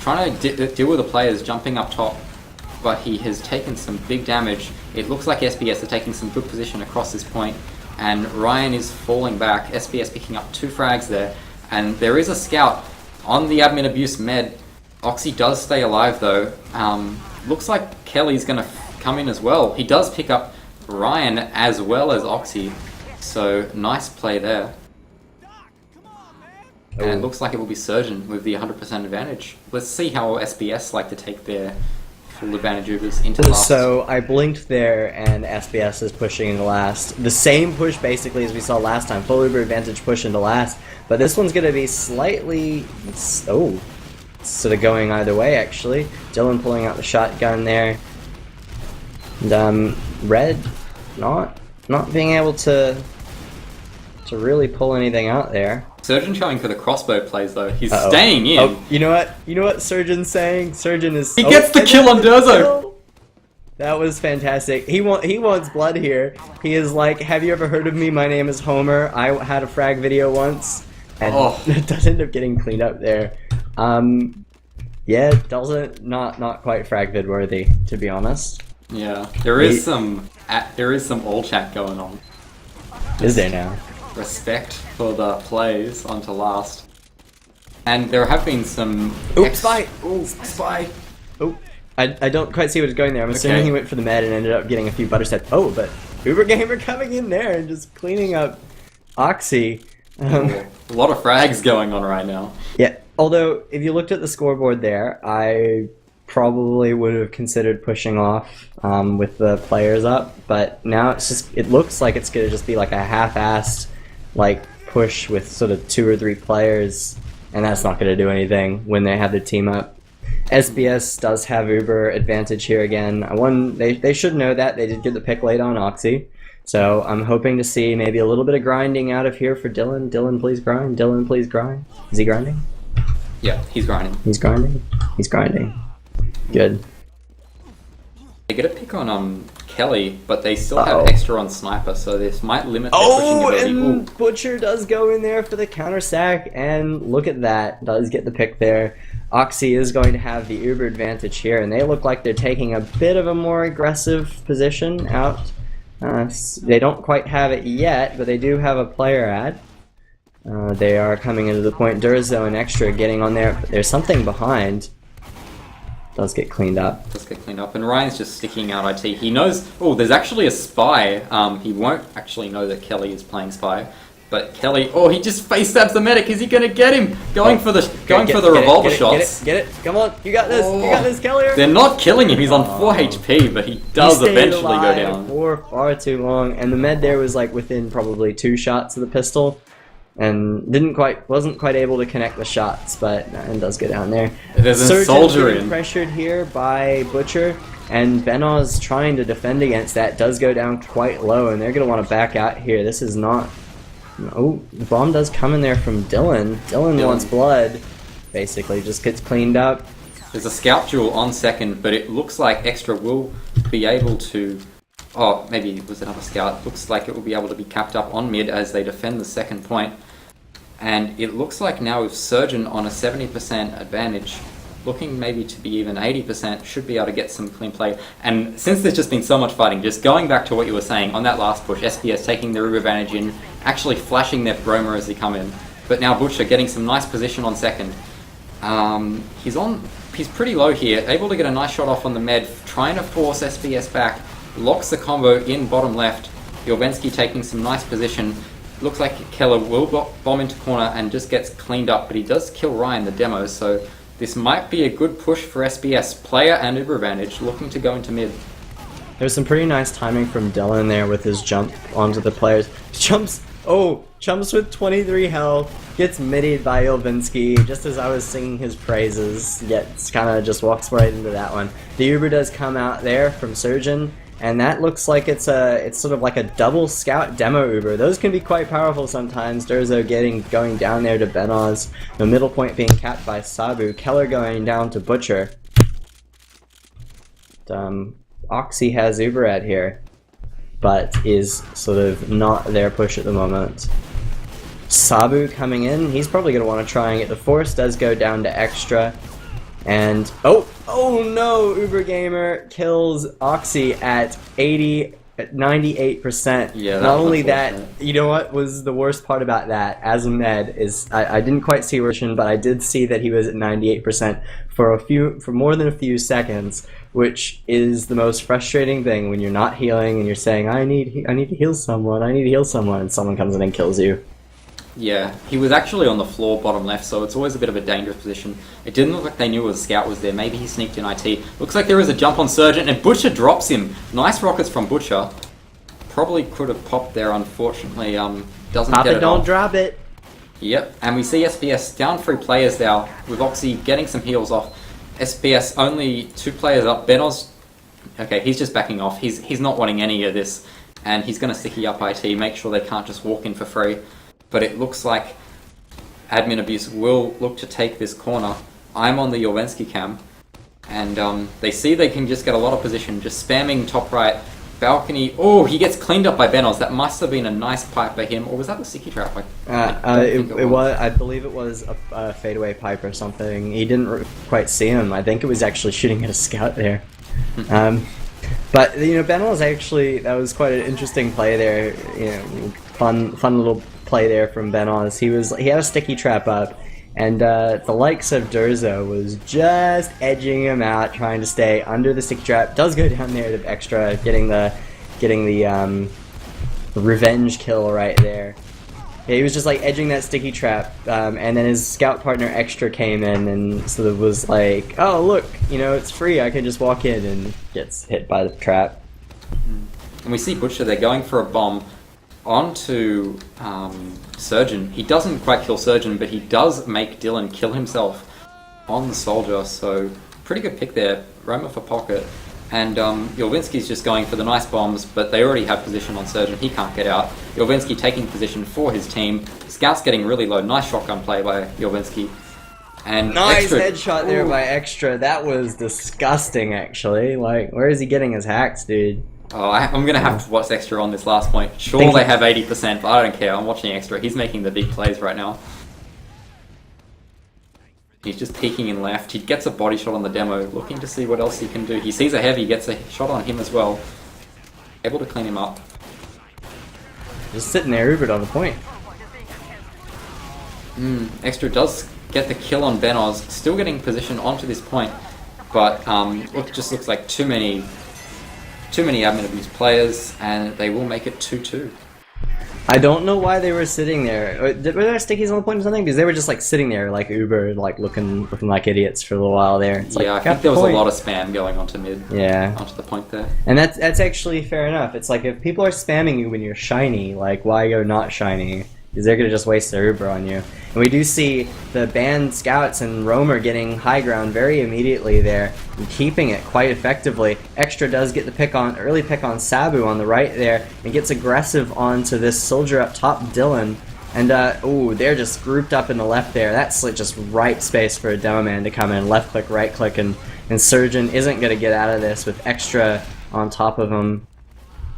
Trying to deal with the players jumping up top, but he has taken some big damage. It looks like SBS are taking some good position across this point, and Ryan is falling back. SBS picking up 2 frags there, and there is a scout on the admin abuse med. Oxy does stay alive though. Looks like Kelly's going to come in as well. He does pick up Ryan as well as Oxy, so nice play there. And it looks like it will be Surgeon with the 100% advantage. Let's see how SBS like to take their full advantage Ubers into last. So I blinked there, and SBS is pushing into last. The same push basically as we saw last time. Full Uber advantage push into last, but this one's going to be slightly... sort of going either way actually. Dylan pulling out the shotgun there. And Red not being able to really pull anything out there. Surgeon showing for the crossbow plays though. He's staying in. Oh, you know what Surgeon's saying? Surgeon is... He gets the kill on Durzo! That was fantastic. He wants blood here. He is like, have you ever heard of me? My name is Homer. I had a frag video once. And it does end up getting cleaned up there. Yeah, not quite frag vid worthy, to be honest. Yeah, there is some all chat going on. Is there now? Respect for the plays onto last. And there have been some... Spy! Ooh, spy! Oh, I don't quite see what is going there. I'm assuming he went for the med and ended up getting a few butter steps. Oh, but Uber Gamer coming in there and just cleaning up Oxy. A lot of frags going on right now. Yeah, although if you looked at the scoreboard there, I probably would have considered pushing off with the players up, but now it looks like it's going to just be like a half-assed push with sort of 2 or 3 players, and that's not going to do anything when they have the team up. SBS does have Uber advantage here again. They should know that. They did get the pick late on Oxy. So I'm hoping to see maybe a little bit of grinding out of here for Dylan. Dylan, please grind. Dylan, please grind. Is he grinding? Yeah, he's grinding. He's grinding? He's grinding. Good. They get a pick on Kelly, but they still have extra on Sniper, so this might limit their pushing ability. And Butcher does go in there for the counter sack, and look at that. Does get the pick there. Oxy is going to have the Uber advantage here, and they look like they're taking a bit of a more aggressive position out. They don't quite have it yet, but they do have a player ad. They are coming into the point. Durzo and Extra getting on there, but there's something behind. Does get cleaned up. Does get cleaned up, and Ryan's just sticking out IT. He knows. Oh, there's actually a spy. He won't actually know that Kelly is playing spy, but Kelly. Oh, he just face stabs the medic. Is he gonna get him? Going for the revolver shots. Get it! Come on, you got this! You got this, Kelly! They're not killing him. He's on 4 HP, but he does eventually go down. For far too long, and the med there was like within probably 2 shots of the pistol. And wasn't quite able to connect the shots, but and does go down there. There's a soldier getting pressured here by Butcher, and Benoz trying to defend against that does go down quite low, and they're gonna want to back out here. This is not. Oh, the bomb does come in there from Dylan. Dylan wants blood. Basically, just gets cleaned up. There's a scout duel on second, but it looks like Extra will be able to. Oh, maybe it was another scout. Looks like it will be able to be capped up on mid as they defend the second point. And it looks like now with Surgeon on a 70% advantage, looking maybe to be even 80%, should be able to get some clean play. And since there's just been so much fighting, just going back to what you were saying, on that last push, SPS taking the Uber advantage in, actually flashing their Roma as they come in. But now Butcher getting some nice position on second. He's pretty low here, able to get a nice shot off on the med, trying to force SPS back. Locks the combo in bottom left. Jorvensky taking some nice position. Looks like Keller will bomb into corner and just gets cleaned up, but he does kill Ryan the demo, so this might be a good push for SBS. Player and Uber advantage looking to go into mid. There's some pretty nice timing from Dylan there with his jump onto the players. Jumps with 23 health, gets middied by Jorvensky just as I was singing his praises, yet kind of just walks right into that one. The Uber does come out there from Surgeon, and that looks like it's sort of like a double scout demo Uber. Those can be quite powerful sometimes. Durzo going down there to Benoz. The middle point being capped by Sabu. Keller going down to Butcher. Oxy has Uber at here, but is sort of not their push at the moment. Sabu coming in. He's probably going to want to try and get the force. Does go down to Extra. And oh no, Uber Gamer kills Oxy at 98%. Yeah, not only that, you know what was the worst part about that as a med is I didn't quite see version, but I did see that he was at 98% for more than a few seconds, which is the most frustrating thing when you're not healing and you're saying I need to heal someone, and someone comes in and kills you. Yeah, he was actually on the floor bottom left, so it's always a bit of a dangerous position. It didn't look like they knew a scout was there. Maybe he sneaked in IT. Looks like there is a jump on Surgeon, and Butcher drops him. Nice rockets from Butcher. Probably could have popped there, unfortunately. Doesn't Pop get it, don't drop it. Yep, and we see SBS down 3 players now, with Oxy getting some heals off. SBS only 2 players up. Benoz, okay, he's just backing off. He's not wanting any of this, and he's going to sticky up IT, make sure they can't just walk in for free. But it looks like Admin Abuse will look to take this corner. I'm on the Jorvensky cam, and they see they can just get a lot of position, just spamming top right, balcony. Oh, he gets cleaned up by Benoz. That must have been a nice pipe by him, or was that the sticky trap? It was. I believe it was a fadeaway pipe or something. He didn't quite see him. I think it was actually shooting at a scout there. But you know, Benoz actually, that was quite an interesting play there. You know, fun little play there from Benoz. He had a sticky trap up, and the likes of Durzo was just edging him out, trying to stay under the sticky trap. Does go down there to Extra, getting the revenge kill right there. Yeah, he was just like edging that sticky trap, and then his scout partner Extra came in and sort of was like, "Oh look, you know it's free. I can just walk in," and gets hit by the trap. And we see Butcher. They're going for a bomb onto Surgeon. He doesn't quite kill Surgeon, but he does make Dylan kill himself on the soldier, so pretty good pick there. Roma for pocket. And Jorvensky's just going for the nice bombs, but they already have position on Surgeon. He can't get out. Jorvensky taking position for his team. Scout's getting really low. Nice shotgun play by Jorvensky. And nice Extra, headshot there by Extra. That was disgusting, actually. Like, where is he getting his hacks, dude? Oh, I'm going to have to watch Extra on this last point. Sure, they have 80%, but I don't care. I'm watching Extra. He's making the big plays right now. He's just peeking in left. He gets a body shot on the demo, looking to see what else he can do. He sees a heavy, gets a shot on him as well. Able to clean him up. Just sitting there, Ubered on the point. Extra does get the kill on Benoz, still getting position onto this point. But it just looks like too many admin abuse players, and they will make it 2-2. I don't know why they were sitting there. Were there stickies on the point or something? Because they were just like sitting there, like Uber, like looking like idiots for a little while there. It's Yeah, like, I think there was a lot of spam going onto mid. Yeah. Onto the point there. And that's actually fair enough. It's like if people are spamming you when you're shiny, like why go not shiny? Because they're gonna just waste their Uber on you. And we do see the banned scouts and Roamer getting high ground very immediately there and keeping it quite effectively. Extra does get the early pick on Sabu on the right there and gets aggressive onto this soldier up top, Dylan. And ooh, they're just grouped up in the left there. That's like just ripe space for a demo man to come in. Left click, right click, and Surgeon isn't gonna get out of this with Extra on top of him.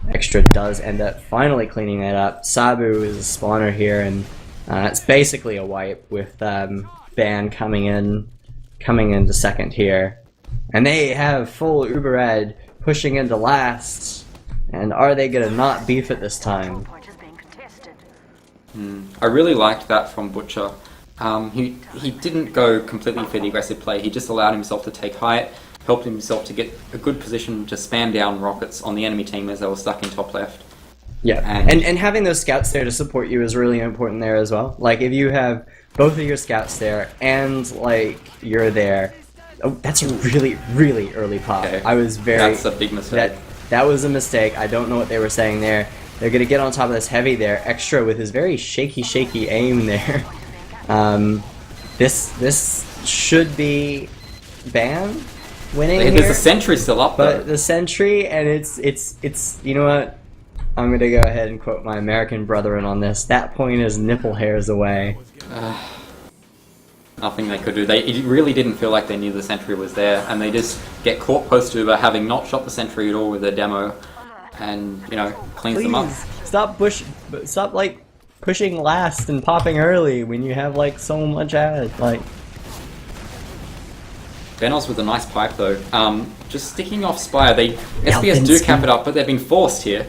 Extra does end up finally cleaning that up. Sabu is a spawner here, and it's basically a wipe with Ban coming into second here. And they have full Uber Ed pushing into last. And are they gonna not beef it this time? Point is being contested. I really liked that from Butcher. He didn't go completely for the aggressive play. He just allowed himself to take height, helped himself to get a good position to spam down rockets on the enemy team as they were stuck in top left. Yeah, and having those scouts there to support you is really important there as well. Like, if you have both of your scouts there and, like, you're there... Oh, that's a really, really early pop. Okay. I was very... That's a big mistake. That was a mistake. I don't know what they were saying there. They're going to get on top of this heavy there. Extra with his very shaky aim there. This should be Ban winning There's here, a sentry still up, though. but the sentry, and it's you know what? I'm gonna go ahead and quote my American brethren on this. That point is nipple hairs away. Nothing they could do. It really didn't feel like they knew the sentry was there, and they just get caught post-Uber having not shot the sentry at all with their demo, and, you know, cleans them up. Stop like pushing last and popping early when you have like so much ad. Like, Benos with a nice pipe though. Just sticking off Spire. SBS do cap it up, but they've been forced here.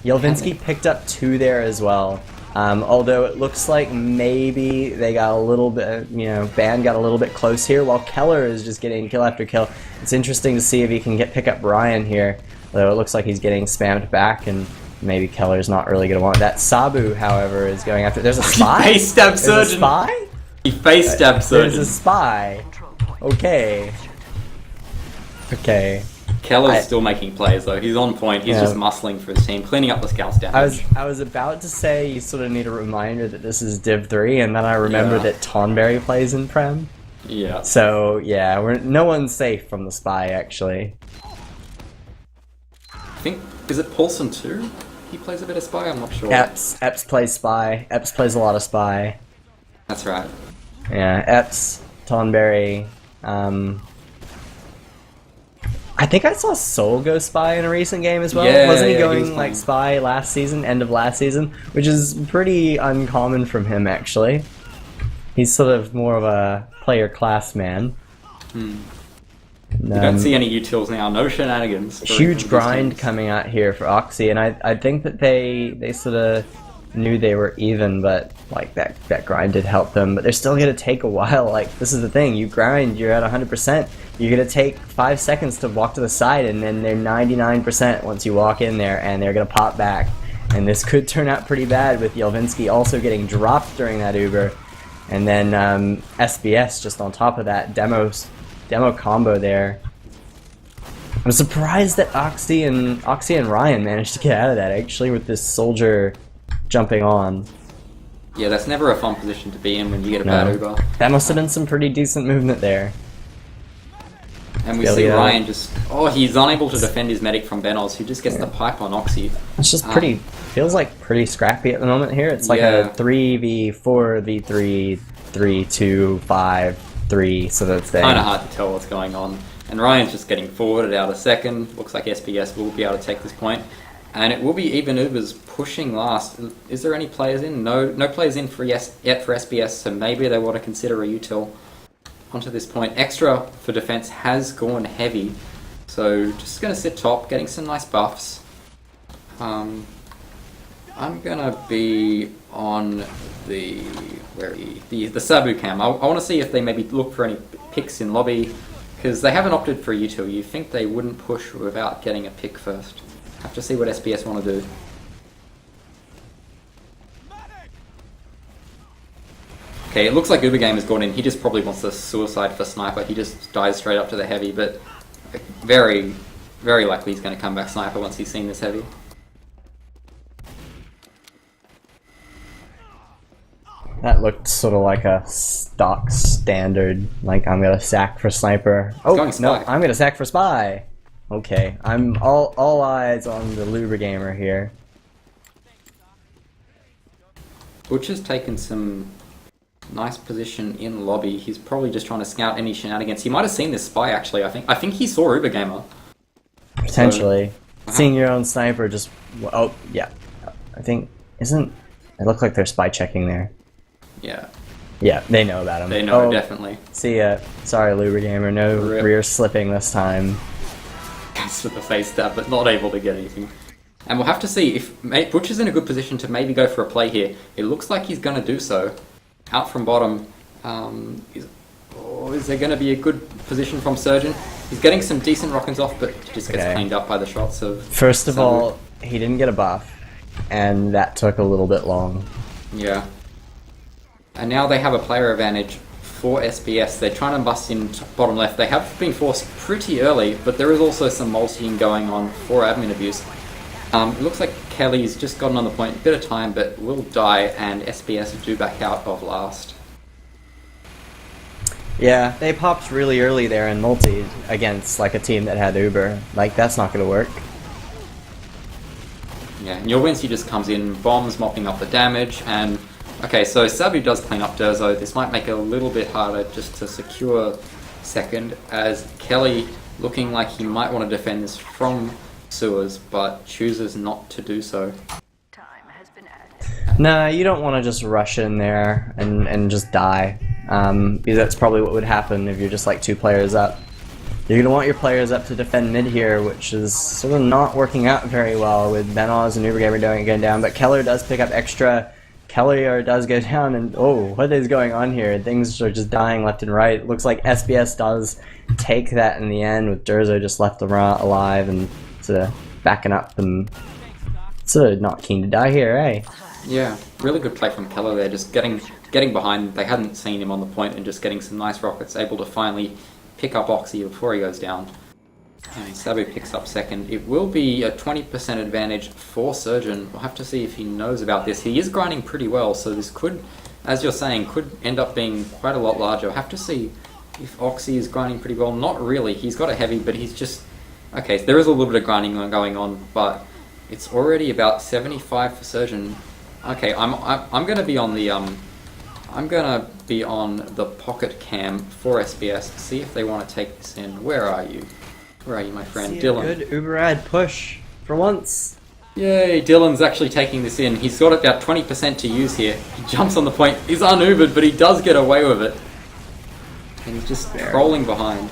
Yelvinsky picked up 2 there as well. Although it looks like maybe they got a little bit, you know, Ban got a little bit close here while Keller is just getting kill after kill. It's interesting to see if he can pick up Brian here, though it looks like he's getting spammed back, and maybe Keller's not really going to want that. Sabu, however, is going after... There's a spy? He face-stabbed Surgeon. There's a spy? He face-stabbed Surgeon. There's a spy. Okay. Okay. Keller's still making plays though. He's on point. He's just muscling for his team, cleaning up the scouts damage. I was about to say you sort of need a reminder that this is Div 3, and then I remembered that Tonberry plays in Prem. Yeah. So yeah, no one's safe from the spy actually. I think, is it Paulson too? He plays a bit of spy. I'm not sure. Epps plays spy. Epps plays a lot of spy. That's right. Yeah, Epps, Tonberry. I think I saw Soul go spy in a recent game as well. Yeah, Wasn't he he going was like spy last season, end of last season? Which is pretty uncommon from him, actually. He's sort of more of a player class man. You don't see any utils now, no shenanigans. Huge grind coming out here for Oxy, and I think that they sort of knew they were even, but like that grind did help them. But they're still gonna take a while. Like, this is the thing, you grind, you're at 100%. You're gonna take 5 seconds to walk to the side, and then they're 99% once you walk in there, and they're gonna pop back. And this could turn out pretty bad with Yelvinsky also getting dropped during that Uber, and then SBS just on top of that demo combo there. I'm surprised that Oxy and Ryan managed to get out of that actually with this soldier jumping on. Yeah, that's never a fun position to be in when you get a bad Uber. That must have been some pretty decent movement there. And we see Ryan just... Oh, he's unable to defend his medic from Benos, who just gets the pipe on Oxy. It's just pretty... feels like pretty scrappy at the moment here. It's like a 3v4, v3, 3, 2, 5, 3 sort of thing. Kinda hard to tell what's going on. And Ryan's just getting forwarded out a second. Looks like SBS will be able to take this point. And it will be even Ubers pushing last. Is there any players in? No players in yet for SBS, so maybe they want to consider a util onto this point. Extra for defense has gone heavy, so just going to sit top, getting some nice buffs. I'm going to be on the Sabu cam. I want to see if they maybe look for any picks in lobby. Because they haven't opted for a util. You think they wouldn't push without getting a pick first. Have to see what SBS want to do. Okay, it looks like Uber Game has gone in. He just probably wants the suicide for Sniper. He just dies straight up to the heavy, but very, very likely he's going to come back Sniper once he's seen this heavy. That looked sort of like a stock standard, like I'm gonna sack for Sniper. Oh, no, I'm gonna sack for Spy! Okay, I'm all eyes on the Luber Gamer here. Butcher's taken some nice position in lobby. He's probably just trying to scout any shenanigans. He might have seen this Spy, actually. I think he saw Uber Gamer. Potentially. So, seeing your own Sniper just... Oh, yeah. I think... It looked like they're spy checking there. Yeah. Yeah, they know about him. They know, definitely. See ya. Sorry, Luber Gamer. No rear slipping this time. Just with the face stab, but not able to get anything. And we'll have to see if Butcher's in a good position to maybe go for a play here. It looks like he's going to do so. Out from bottom. Is there going to be a good position from Surgeon? He's getting some decent rockets off, but just gets cleaned up by the shots of... First of all, he didn't get a buff, and that took a little bit long. Yeah. And now they have a player advantage for SBS. They're trying to bust in bottom left. They have been forced pretty early, but there is also some multiing going on for admin abuse. It looks like Kelly's just gotten on the point, a bit of time, but will die, and SBS do back out of last. Yeah, they popped really early there and multi against like a team that had Uber. Like, that's not going to work. Yeah, and Yorwinski just comes in, bombs, mopping up the damage, and... Okay, so Sabu does clean up Durzo. This might make it a little bit harder just to secure second, as Kelly looking like he might want to defend this from sewers, but chooses not to do so. Time has been added. Nah, you don't want to just rush in there and just die. Because that's probably what would happen if you're just like 2 players up. You're going to want your players up to defend mid here, which is sort of not working out very well with Benoz and Ubergamer going down, but Keller does pick up extra. Kelly does go down, and oh, what is going on here? Things are just dying left and right. It looks like SBS does take that in the end, with Durzo just left alive and sort of backing up and sort of not keen to die here, eh? Yeah, really good play from Keller there, just getting behind. They hadn't seen him on the point and just getting some nice rockets, able to finally pick up Oxy before he goes down. And Sabu picks up second. It will be a 20% advantage for Surgeon. We'll have to see if he knows about this. He is grinding pretty well, so this could, as you're saying, could end up being quite a lot larger. We'll have to see if Oxy is grinding pretty well. Not really. He's got a heavy, but he's just... Okay, so there is a little bit of grinding going on, but it's already about 75 for Surgeon. Okay, I'm going to be on the... I'm going to be on the pocket cam for SBS, see if they want to take this in. Where are you? Where are you, my friend? Dylan. Good Uberad push for once. Yay, Dylan's actually taking this in. He's got about 20% to use here. He jumps on the point. He's unubered, but he does get away with it. And he's just rolling behind.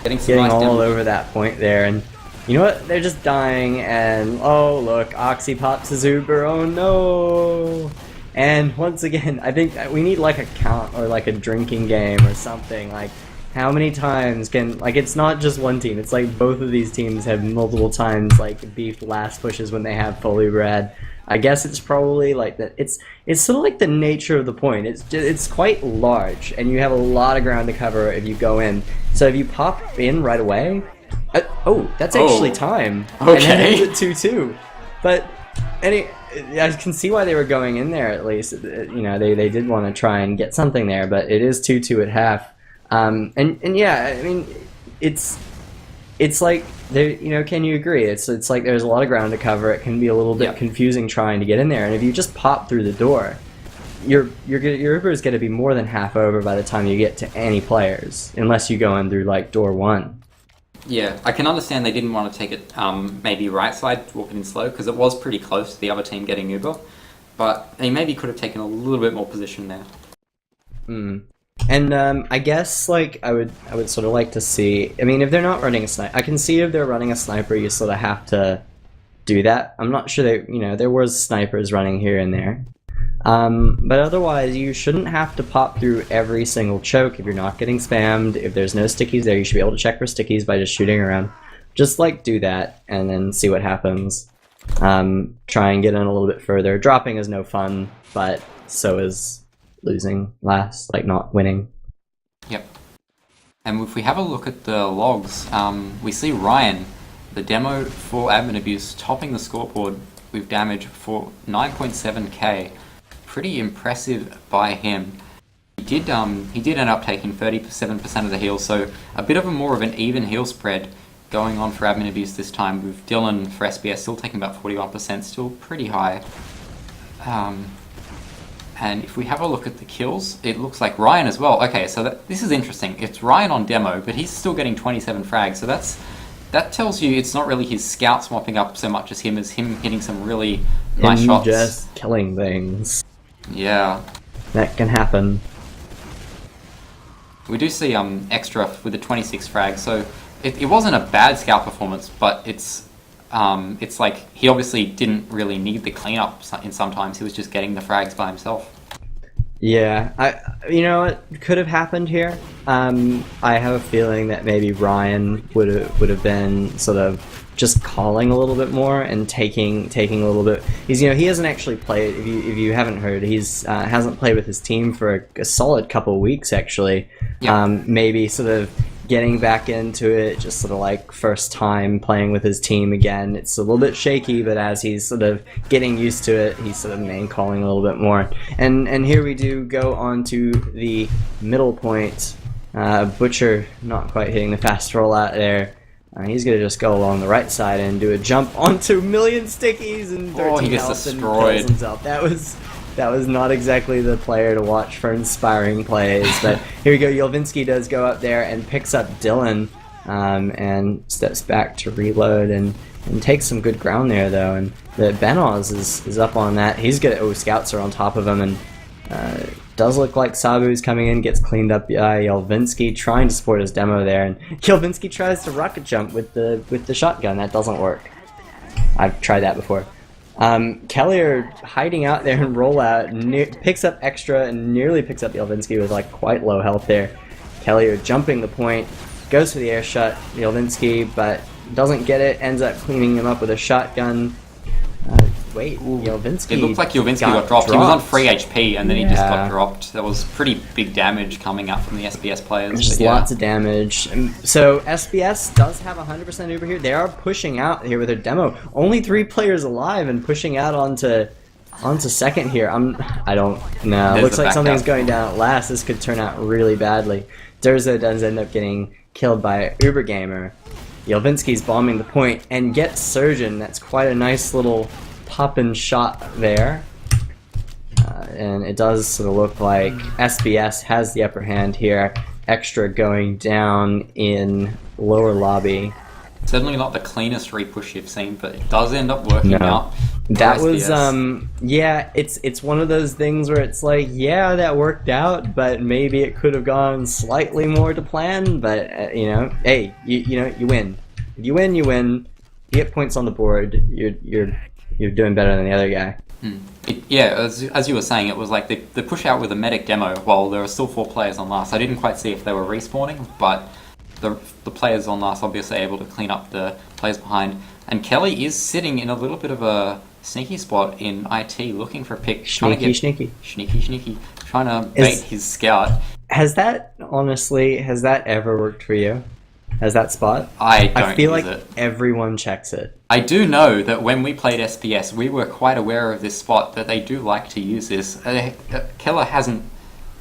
Getting nice all damage. Over that point there, and you know what? They're just dying, and oh look, Oxy pops his Uber, oh no! And once again, I think we need like a count or like a drinking game or something. Like, how many times can, like, it's not just one team, it's like both of these teams have multiple times like beefed last pushes when they have fully bred. I guess it's probably like that. It's sort of like the nature of the point. It's quite large, and you have a lot of ground to cover if you go in. So if you pop in right away, oh, that's actually time. Okay. And then it's at 2-2. But I can see why they were going in there at least. You know, they did want to try and get something there, but it is 2-2 at half. And yeah, I mean, it's like there. You know, can you agree? It's like there's a lot of ground to cover. It can be a little bit confusing trying to get in there, and if you just pop through the door, your Uber is going to be more than half over by the time you get to any players, unless you go in through like door 1. Yeah, I can understand they didn't want to take it maybe right side, walking in slow, because it was pretty close to the other team getting Uber, but they maybe could have taken a little bit more position there. And I guess like I would sort of like to see. I mean, if they're not running a sniper, I can see if they're running a sniper, you sort of have to do that. I'm not sure there were snipers running here and there. But otherwise, you shouldn't have to pop through every single choke if you're not getting spammed. If there's no stickies there, you should be able to check for stickies by just shooting around. Just like do that and then see what happens. Try and get in a little bit further. Dropping is no fun, but so is losing last, like not winning. Yep. And if we have a look at the logs, we see Ryan, the demo for admin abuse, topping the scoreboard with damage for 9.7k. Pretty impressive by him. He did end up taking 37% of the heal, so a bit of more of an even heal spread going on for admin abuse this time, with Dylan for SBS still taking about 41%, still pretty high. And if we have a look at the kills, it looks like Ryan as well. Okay, so this is interesting. It's Ryan on demo, but he's still getting 27 frags, so that tells you it's not really his scouts mopping up so much as him hitting some really nice shots. Just killing things. Yeah. That can happen. We do see extra with the 26 frags, so it wasn't a bad scout performance, but it's like he obviously didn't really need the cleanup in sometimes. He was just getting the frags by himself. Yeah, you know what could have happened here? I have a feeling that maybe Ryan would have been sort of just calling a little bit more and taking a little bit. He hasn't actually played. If you haven't heard, he's hasn't played with his team for a solid couple of weeks actually. Yep. Maybe sort of getting back into it, just sort of like first time playing with his team again. It's a little bit shaky, but as he's sort of getting used to it, he's sort of main calling a little bit more. And here we do go on to the middle point. Butcher not quite hitting the fast rollout there. He's gonna just go along the right side and do a jump onto million stickies and 13 he gets health destroyed. And kills himself. That was not exactly the player to watch for inspiring plays, but here we go. Yelvinsky does go up there and picks up Dylan and steps back to reload and takes some good ground there, though. And the Benoz is up on that. He's good. Oh, scouts are on top of him, and does look like Sabu's coming in, gets cleaned up by Yelvinsky, trying to support his demo there. And Yelvinsky tries to rocket jump with the shotgun. That doesn't work. I've tried that before. Kellier hiding out there in rollout, picks up extra and nearly picks up Yelvinsky with like quite low health there. Kellier jumping the point, goes for the air shot, Yelvinsky, but doesn't get it, ends up cleaning him up with a shotgun. Yelvinsky. It looked like Yelvinsky got dropped. He was on free HP and then he just got dropped. That was pretty big damage coming out from the SBS players. Just lots of damage. So SBS does have 100% Uber here. They are pushing out here with their demo. Only 3 players alive and pushing out onto second here. I don't know. Looks like something's going down at last. This could turn out really badly. Durza does end up getting killed by Uber Gamer. Yelvinsky's bombing the point and gets Surgeon. That's quite a nice little pop-in shot there. And it does sort of look like SBS has the upper hand here. Extra going down in lower lobby. Certainly not the cleanest repush you've seen, but it does end up working out. That was, yeah, it's one of those things where it's like, yeah, that worked out, but maybe it could have gone slightly more to plan, but, hey, you win. If you win, you win. You get points on the board, you're doing better than the other guy. As you were saying, it was like the push out with a medic demo while there were still 4 players on last. I didn't quite see if they were respawning, but the players on last obviously able to clean up the players behind. And Kelly is sitting in a little bit of a sneaky spot in IT, looking for a pick. Sneaky. Trying to bait his scout. Has that ever worked for you? Has that spot? I feel like everyone checks it. I do know that when we played SPS, we were quite aware of this spot, that they do like to use this. Keller hasn't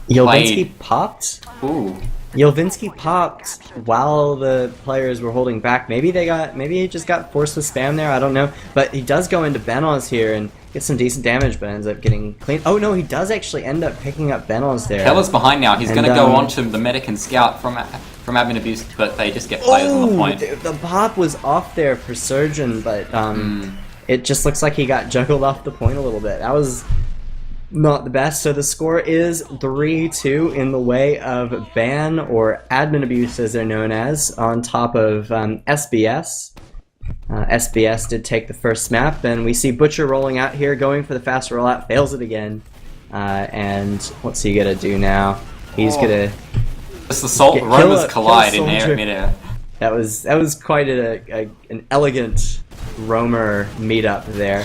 Yelvinsky popped? Ooh. Yelvinsky popped while the players were holding back. Maybe he just got forced with spam there, I don't know. But he does go into Benoz here and gets some decent damage, but ends up getting clean. Oh no, he does actually end up picking up Benoz there. Keller's behind now. He's going to go on to the medic and scout from admin abuse, but they just get players on the point. The pop was off there for Surgeon, but it just looks like he got juggled off the point a little bit. That was not the best. So the score is 3-2 in the way of ban, or admin abuse as they're known as, on top of SBS. SBS did take the first map, and we see Butcher rolling out here, going for the fast rollout, fails it again. And what's he gonna do now? He's gonna Just the Romers collide in midair. That was quite an elegant Romer meetup there.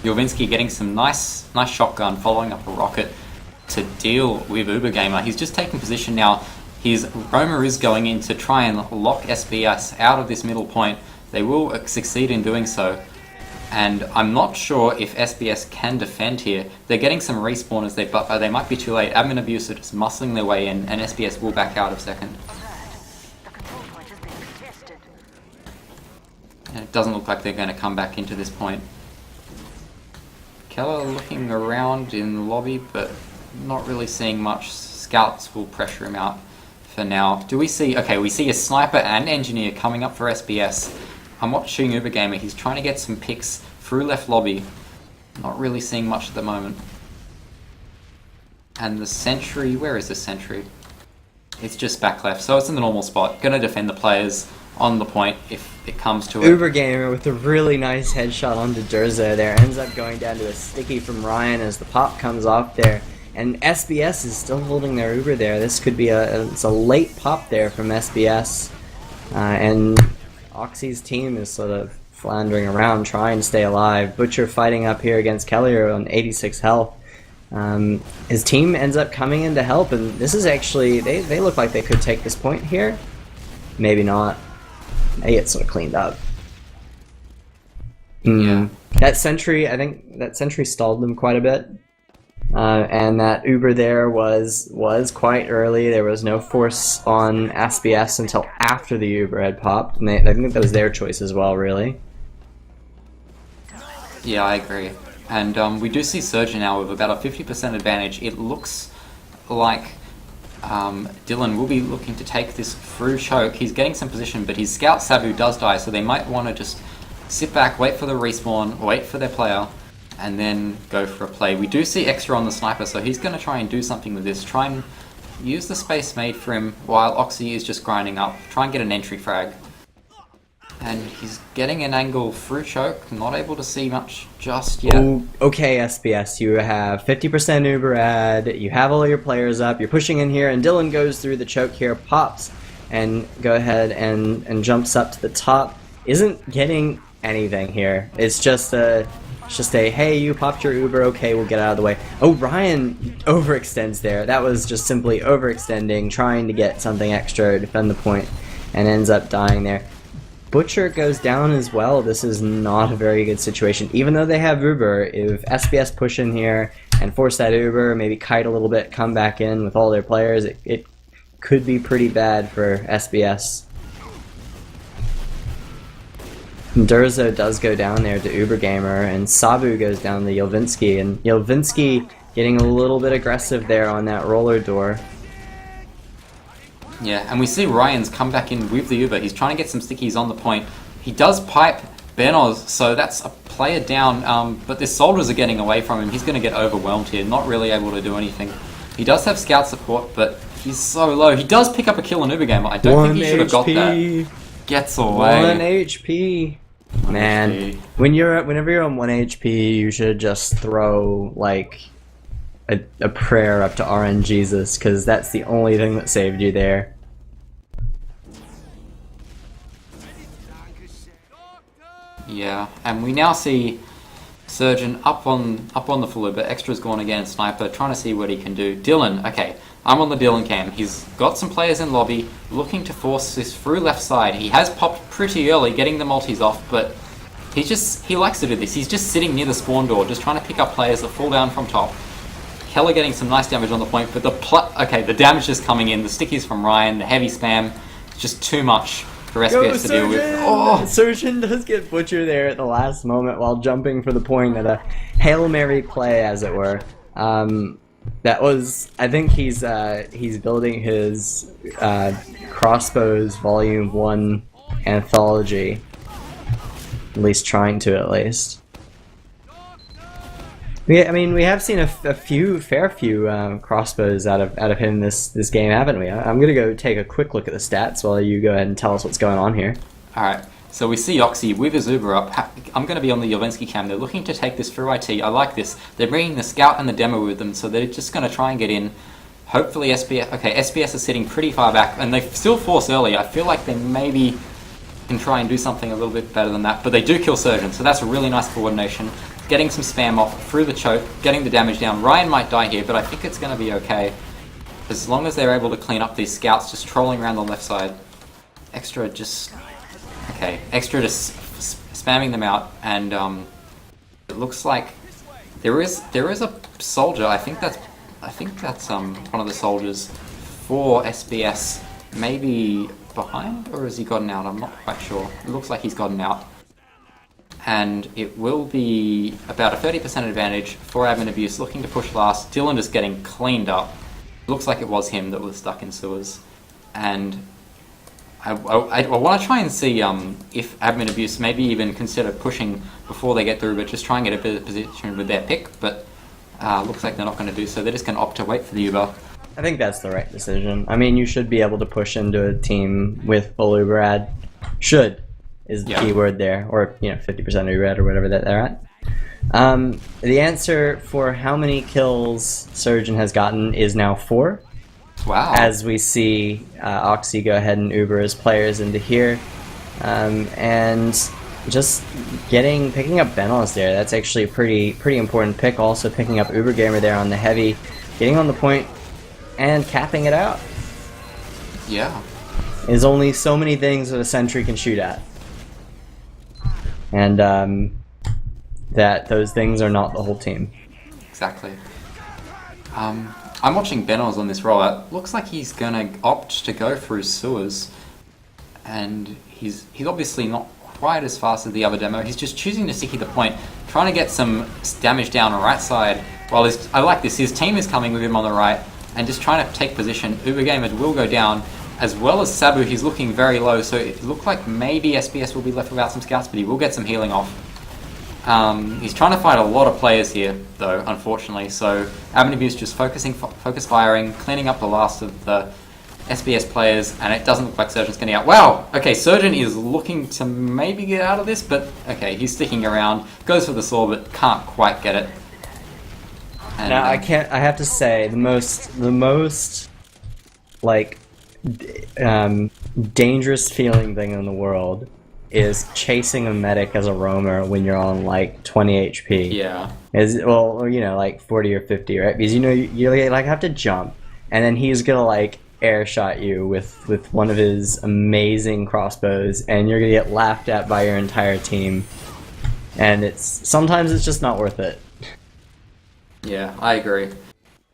Yelvinsky getting some nice shotgun, following up a rocket to deal with Ubergamer. He's just taking position now. His Romer is going in to try and lock SBS out of this middle point. They will succeed in doing so. And I'm not sure if SBS can defend here. They're getting some respawners, but they might be too late. Admin Abuse are just muscling their way in, and SBS will back out of second. And it doesn't look like they're going to come back into this point. Keller looking around in the lobby, but not really seeing much. Scouts will pressure him out for now. Do we see... Okay, we see a sniper and engineer coming up for SBS. I'm watching Ubergamer. He's trying to get some picks through left lobby. Not really seeing much at the moment. And the sentry... Where is the sentry? It's just back left, so it's in the normal spot. Gonna defend the players on the point if it comes to it. Ubergamer with a really nice headshot onto Durza there. Ends up going down to a sticky from Ryan as the pop comes off there. And SBS is still holding their Uber there. This could be it's a late pop there from SBS. And Oxy's team is sort of floundering around trying to stay alive. Butcher fighting up here against Kellier on 86 health. His team ends up coming in to help, and this is actually... They look like they could take this point here. Maybe not. They get sort of cleaned up. Yeah. That sentry, I think that sentry stalled them quite a bit. And that Uber there was quite early. There was no force on SBS until after the Uber had popped. And I think that was their choice as well, really. Yeah, I agree. And we do see Surgeon now with about a 50% advantage. It looks like Dylan will be looking to take this through choke. He's getting some position, but his scout Sabu does die, so they might want to just sit back, wait for the respawn, wait for their player, and then go for a play. We do see extra on the sniper, so he's going to try and do something with this. Try and use the space made for him while Oxy is just grinding up. Try and get an entry frag. And he's getting an angle through choke, not able to see much just yet. Ooh, okay, SBS, you have 50% Uber ad, you have all your players up, you're pushing in here, and Dylan goes through the choke here, pops, and go ahead and jumps up to the top. Isn't getting anything here. It's just a, hey, you popped your Uber, okay, we'll get out of the way. Oh, Ryan overextends there. That was just simply overextending, trying to get something extra, defend the point, and ends up dying there. Butcher goes down as well. This is not a very good situation. Even though they have Uber, if SBS push in here and force that Uber, maybe kite a little bit, come back in with all their players, it could be pretty bad for SBS. Durzo does go down there to Ubergamer, and Sabu goes down to Yelvinsky, and Yelvinsky getting a little bit aggressive there on that roller door. Yeah, and we see Ryan's come back in with the Uber. He's trying to get some stickies on the point. He does pipe Benoz, so that's a player down, but the soldiers are getting away from him. He's going to get overwhelmed here, not really able to do anything. He does have scout support, but he's so low. He does pick up a kill on Ubergamer. I don't think he should have got that. Gets away. 1 HP. Man, whenever you're on 1 HP, you should just throw, like, a prayer up to RN Jesus, because that's the only thing that saved you there. Yeah, and we now see Surgeon up on the full Uber. Extra's gone again, Sniper, trying to see what he can do. Dylan, okay, I'm on the Dylan cam. He's got some players in lobby, looking to force this through left side. He has popped pretty early, getting the multis off, but he likes to do this. He's just sitting near the spawn door, just trying to pick up players that fall down from top. Keller getting some nice damage on the point, but the damage is coming in. The stickies from Ryan, the heavy spam, it's just too much for SBS to deal with. Oh! Surgeon does get butchered there at the last moment while jumping for the point at a Hail Mary play, as it were. That was, I think he's building his Crossbows Volume 1 anthology. At least trying to, at least. I mean, we have seen a fair few crossbows out of him this game, haven't we? I'm gonna go take a quick look at the stats while you go ahead and tell us what's going on here. Alright, So we see Oxy with his Uber up. I'm going to be on the Jovensky cam. They're looking to take this through IT. I like this. They're bringing the Scout and the Demo with them, so they're just going to try and get in. Hopefully SBS... Okay, SBS is sitting pretty far back, and they still force early. I feel like they maybe can try and do something a little bit better than that, but they do kill Surgeon, so that's a really nice coordination. Getting some spam off through the choke, getting the damage down. Ryan might die here, but I think it's going to be okay. As long as they're able to clean up these Scouts just trolling around the left side. Extra just... Okay, Extra just spamming them out, and it looks like there is a soldier. I think that's one of the soldiers for SBS. Maybe behind, or has he gotten out? I'm not quite sure. It looks like he's gotten out, and it will be about a 30% advantage for Admin Abuse looking to push last. Dylan is getting cleaned up. It looks like it was him that was stuck in sewers, and I want to try and see if Admin Abuse maybe even consider pushing before they get through, but just try and get a better position with their pick, but looks like they're not going to do so. They're just going to opt to wait for the Uber. I think that's the right decision. I mean, you should be able to push into a team with full Uber ad. Should is the key word there, or 50% Uber ad or whatever that they're at. The answer for how many kills Surgeon has gotten is now 4. Wow. As we see Oxy go ahead and Uber his players into here. And just picking up Benos there, that's actually a pretty important pick. Also picking up Uber Gamer there on the heavy, getting on the point and capping it out. Yeah. There's only so many things that a sentry can shoot at. And that those things are not the whole team. Exactly. I'm watching Benos on this rollout. Looks like he's gonna opt to go through sewers, and he's obviously not quite as fast as the other demo. He's just choosing to sticky the point, trying to get some damage down on the right side. While I like this, his team is coming with him on the right and just trying to take position. Uber Gamer will go down, as well as Sabu. He's looking very low, so it looked like maybe SBS will be left without some scouts, but he will get some healing off. He's trying to fight a lot of players here, though, unfortunately, so Admin Abuse just focus firing, cleaning up the last of the SBS players, and it doesn't look like Surgeon's getting out. Wow! Okay, Surgeon is looking to maybe get out of this, but okay, he's sticking around, goes for the sword, but can't quite get it. And, now, I have to say, the most, like, dangerous feeling thing in the world is chasing a medic as a roamer when you're on like 20 HP. Yeah. Or like 40 or 50, right? Because you like have to jump, and then he's gonna like air shot you with one of his amazing crossbows, and you're gonna get laughed at by your entire team. And sometimes it's just not worth it. Yeah, I agree.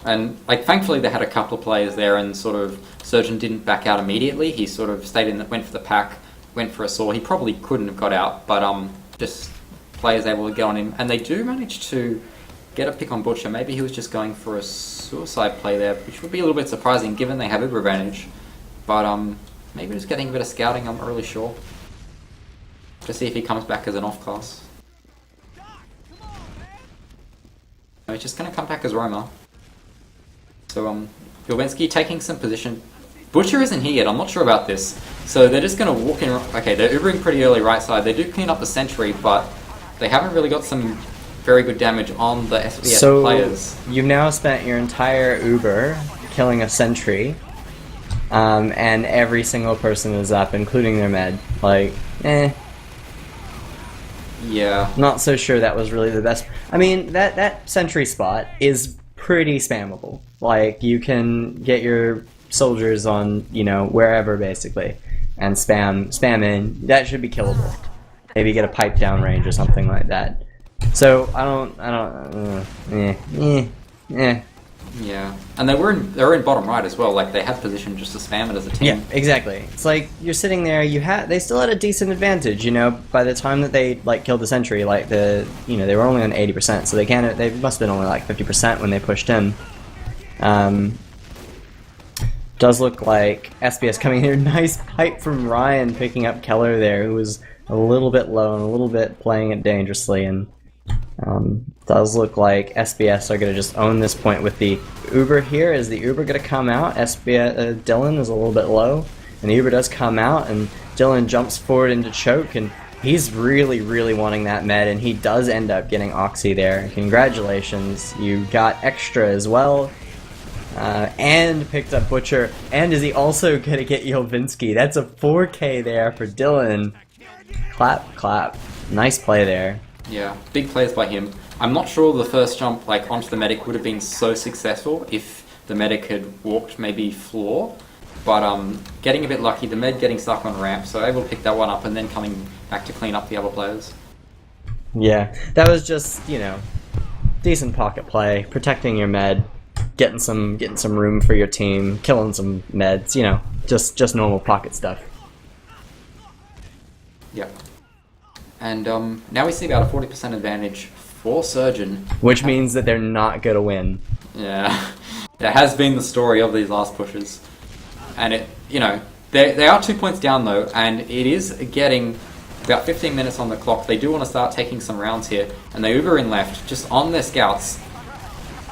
And like, thankfully they had a couple of players there, and sort of Surgeon didn't back out immediately. He sort of stayed in, went for the pack, went for a saw. He probably couldn't have got out, but just players able to get on him, and they do manage to get a pick on Butcher. Maybe he was just going for a suicide play there, which would be a little bit surprising given they have Uber advantage. But maybe just getting a bit of scouting. I'm not really sure. To see if he comes back as an off class. No, he's just going to come back as Roma. So Jovensky taking some position. Butcher isn't here yet, I'm not sure about this. So they're just going to walk in. Okay, they're Ubering pretty early right side. They do clean up the sentry, but they haven't really got some very good damage on the SBS players. So you've now spent your entire Uber killing a sentry, and every single person is up, including their med. Like, Yeah. Not so sure that was really the best. I mean, that sentry spot is pretty spammable. Like, you can get your soldiers on, wherever basically, and spam in. That should be killable. Maybe get a pipe down range or something like that. So Yeah, and they were in bottom right as well. Like, they had position just to spam it as a team. Yeah, exactly. It's like you're sitting there. They still had a decent advantage. By the time that they killed the sentry, they were only on 80%. So they must have been only like 50% when they pushed in. Does look like SBS coming here. Nice pipe from Ryan picking up Keller there, who was a little bit low and a little bit playing it dangerously, and does look like SBS are going to just own this point with the Uber here. Is the Uber going to come out? Dylan is a little bit low, and the Uber does come out, and Dylan jumps forward into choke, and he's really, really wanting that med, and he does end up getting Oxy there. Congratulations, you got extra as well. And picked up Butcher, and is he also gonna get Yolvinsky? That's a 4K there for Dylan. Clap, clap. Nice play there. Yeah, big plays by him. I'm not sure the first jump like onto the medic would have been so successful if the medic had walked maybe floor, but getting a bit lucky, the med getting stuck on ramp, so able to pick that one up and then coming back to clean up the other players. Yeah, that was just, you know, decent pocket play, protecting your med. Getting some room for your team, killing some meds, you know, just normal pocket stuff. Yeah. And now we see about a 40% advantage for Surgeon. Which means that they're not gonna win. Yeah. That has been the story of these last pushes. And it, you know, they are 2 points down though, and it is getting about 15 minutes on the clock. They do want to start taking some rounds here, and they Uber in left, just on their scouts.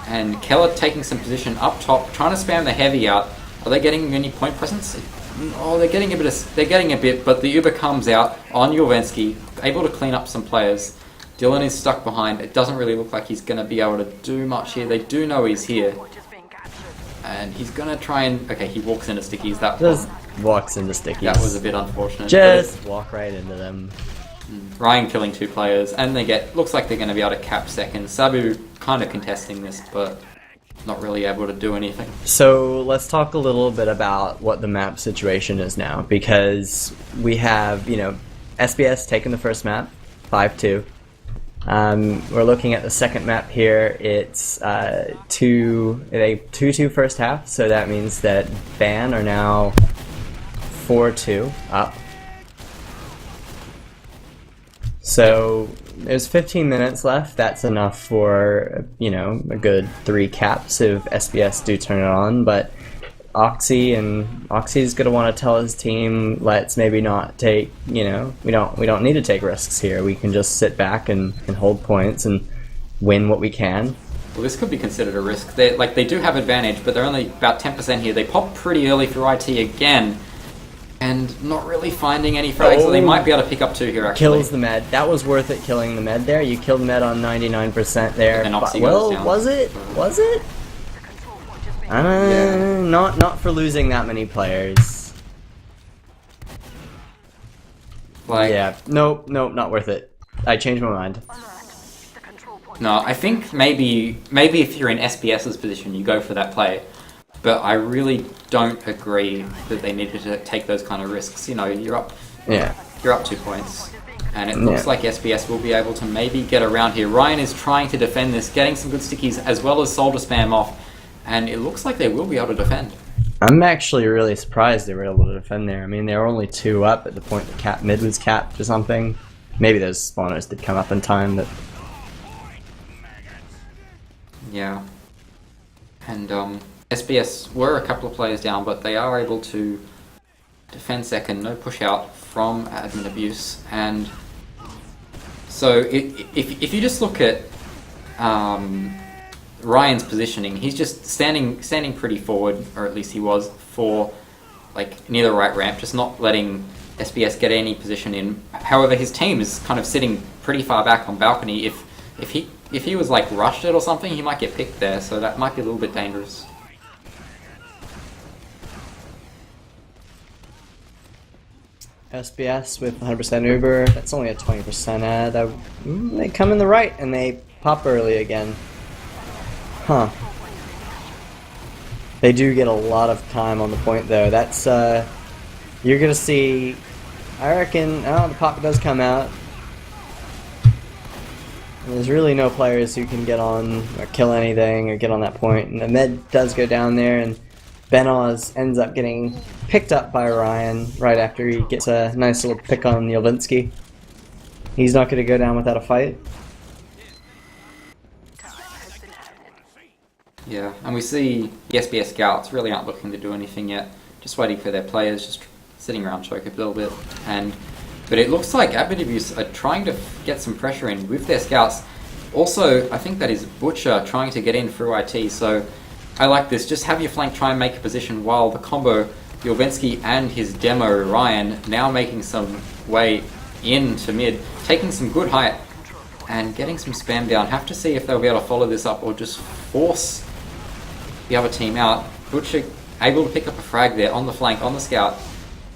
And Keller taking some position up top, trying to spam the heavy out. Are they getting any point presence? Oh, they're getting a bit, but the Uber comes out on Yolvinsky, able to clean up some players. Dylan is stuck behind. It doesn't really look like he's going to be able to do much here. They do know he's here. And he's going to try and... Okay, he walks into stickies. That Just walks into stickies. That was a bit unfortunate. Just walk right into them. Ryan killing 2 players, and they get... Looks like they're going to be able to cap second. Sabu kind of contesting this, but not really able to do anything. So let's talk a little bit about what the map situation is now, because we have, you know, SBS taking the first map, 5-2. We're looking at the second map here. It's 2-2 first half, so that means that Ban are now 4-2 up. So there's 15 minutes left. That's enough for, you know, a good 3 caps if SBS do turn it on. But Oxy's gonna want to tell his team, let's maybe not take, you know, we don't need to take risks here. We can just sit back and hold points and win what we can. Well, this could be considered a risk. They do have advantage, but they're only about 10% here. They pop pretty early through IT again. And not really finding any frags, so they might be able to pick up 2 here, actually. Kills the med. That was worth it, killing the med there. You killed med on 99% there. And Oxy well, goes down. was it? Was it? Yeah. Not for losing that many players. Like, yeah, nope, not worth it. I changed my mind. No, I think maybe if you're in SBS's position, you go for that play. But I really don't agree that they needed to take those kind of risks. You know, you're up 2 points, and it looks like SBS will be able to maybe get around here. Ryan is trying to defend this, getting some good stickies as well as soldier spam off, and it looks like they will be able to defend. I'm actually really surprised they were able to defend there. I mean, they were only 2 up at the point the cap mid was capped or something. Maybe those spawners did come up in time, but yeah. And SBS were a couple of players down, but they are able to defend second, no push out from admin abuse. And so if you just look at Ryan's positioning, he's just standing pretty forward, or at least he was, for like near the right ramp, just not letting SBS get any position in. However, his team is kind of sitting pretty far back on balcony. If he was like rushed it or something, he might get picked there, so that might be a little bit dangerous. SBS with 100% Uber, that's only a 20% ad. They come in the right and they pop early again. Huh. They do get a lot of time on the point though. That's, you're gonna see, I reckon, the pop does come out. There's really no players who can get on or kill anything or get on that point. And the med does go down there, and Ben Oz ends up getting picked up by Ryan right after he gets a nice little pick on Yolvinsky. He's not going to go down without a fight. Yeah, and we see the SBS scouts really aren't looking to do anything yet. Just waiting for their players, just sitting around choke a little bit. But it looks like Admin Abuse are trying to get some pressure in with their scouts. Also, I think that is Butcher trying to get in through IT, so I like this. Just have your flank try and make a position while the combo Jorvensky and his demo Ryan now making some way into mid, taking some good height and getting some spam down. Have to see if they'll be able to follow this up or just force the other team out. Butcher able to pick up a frag there on the flank, on the scout.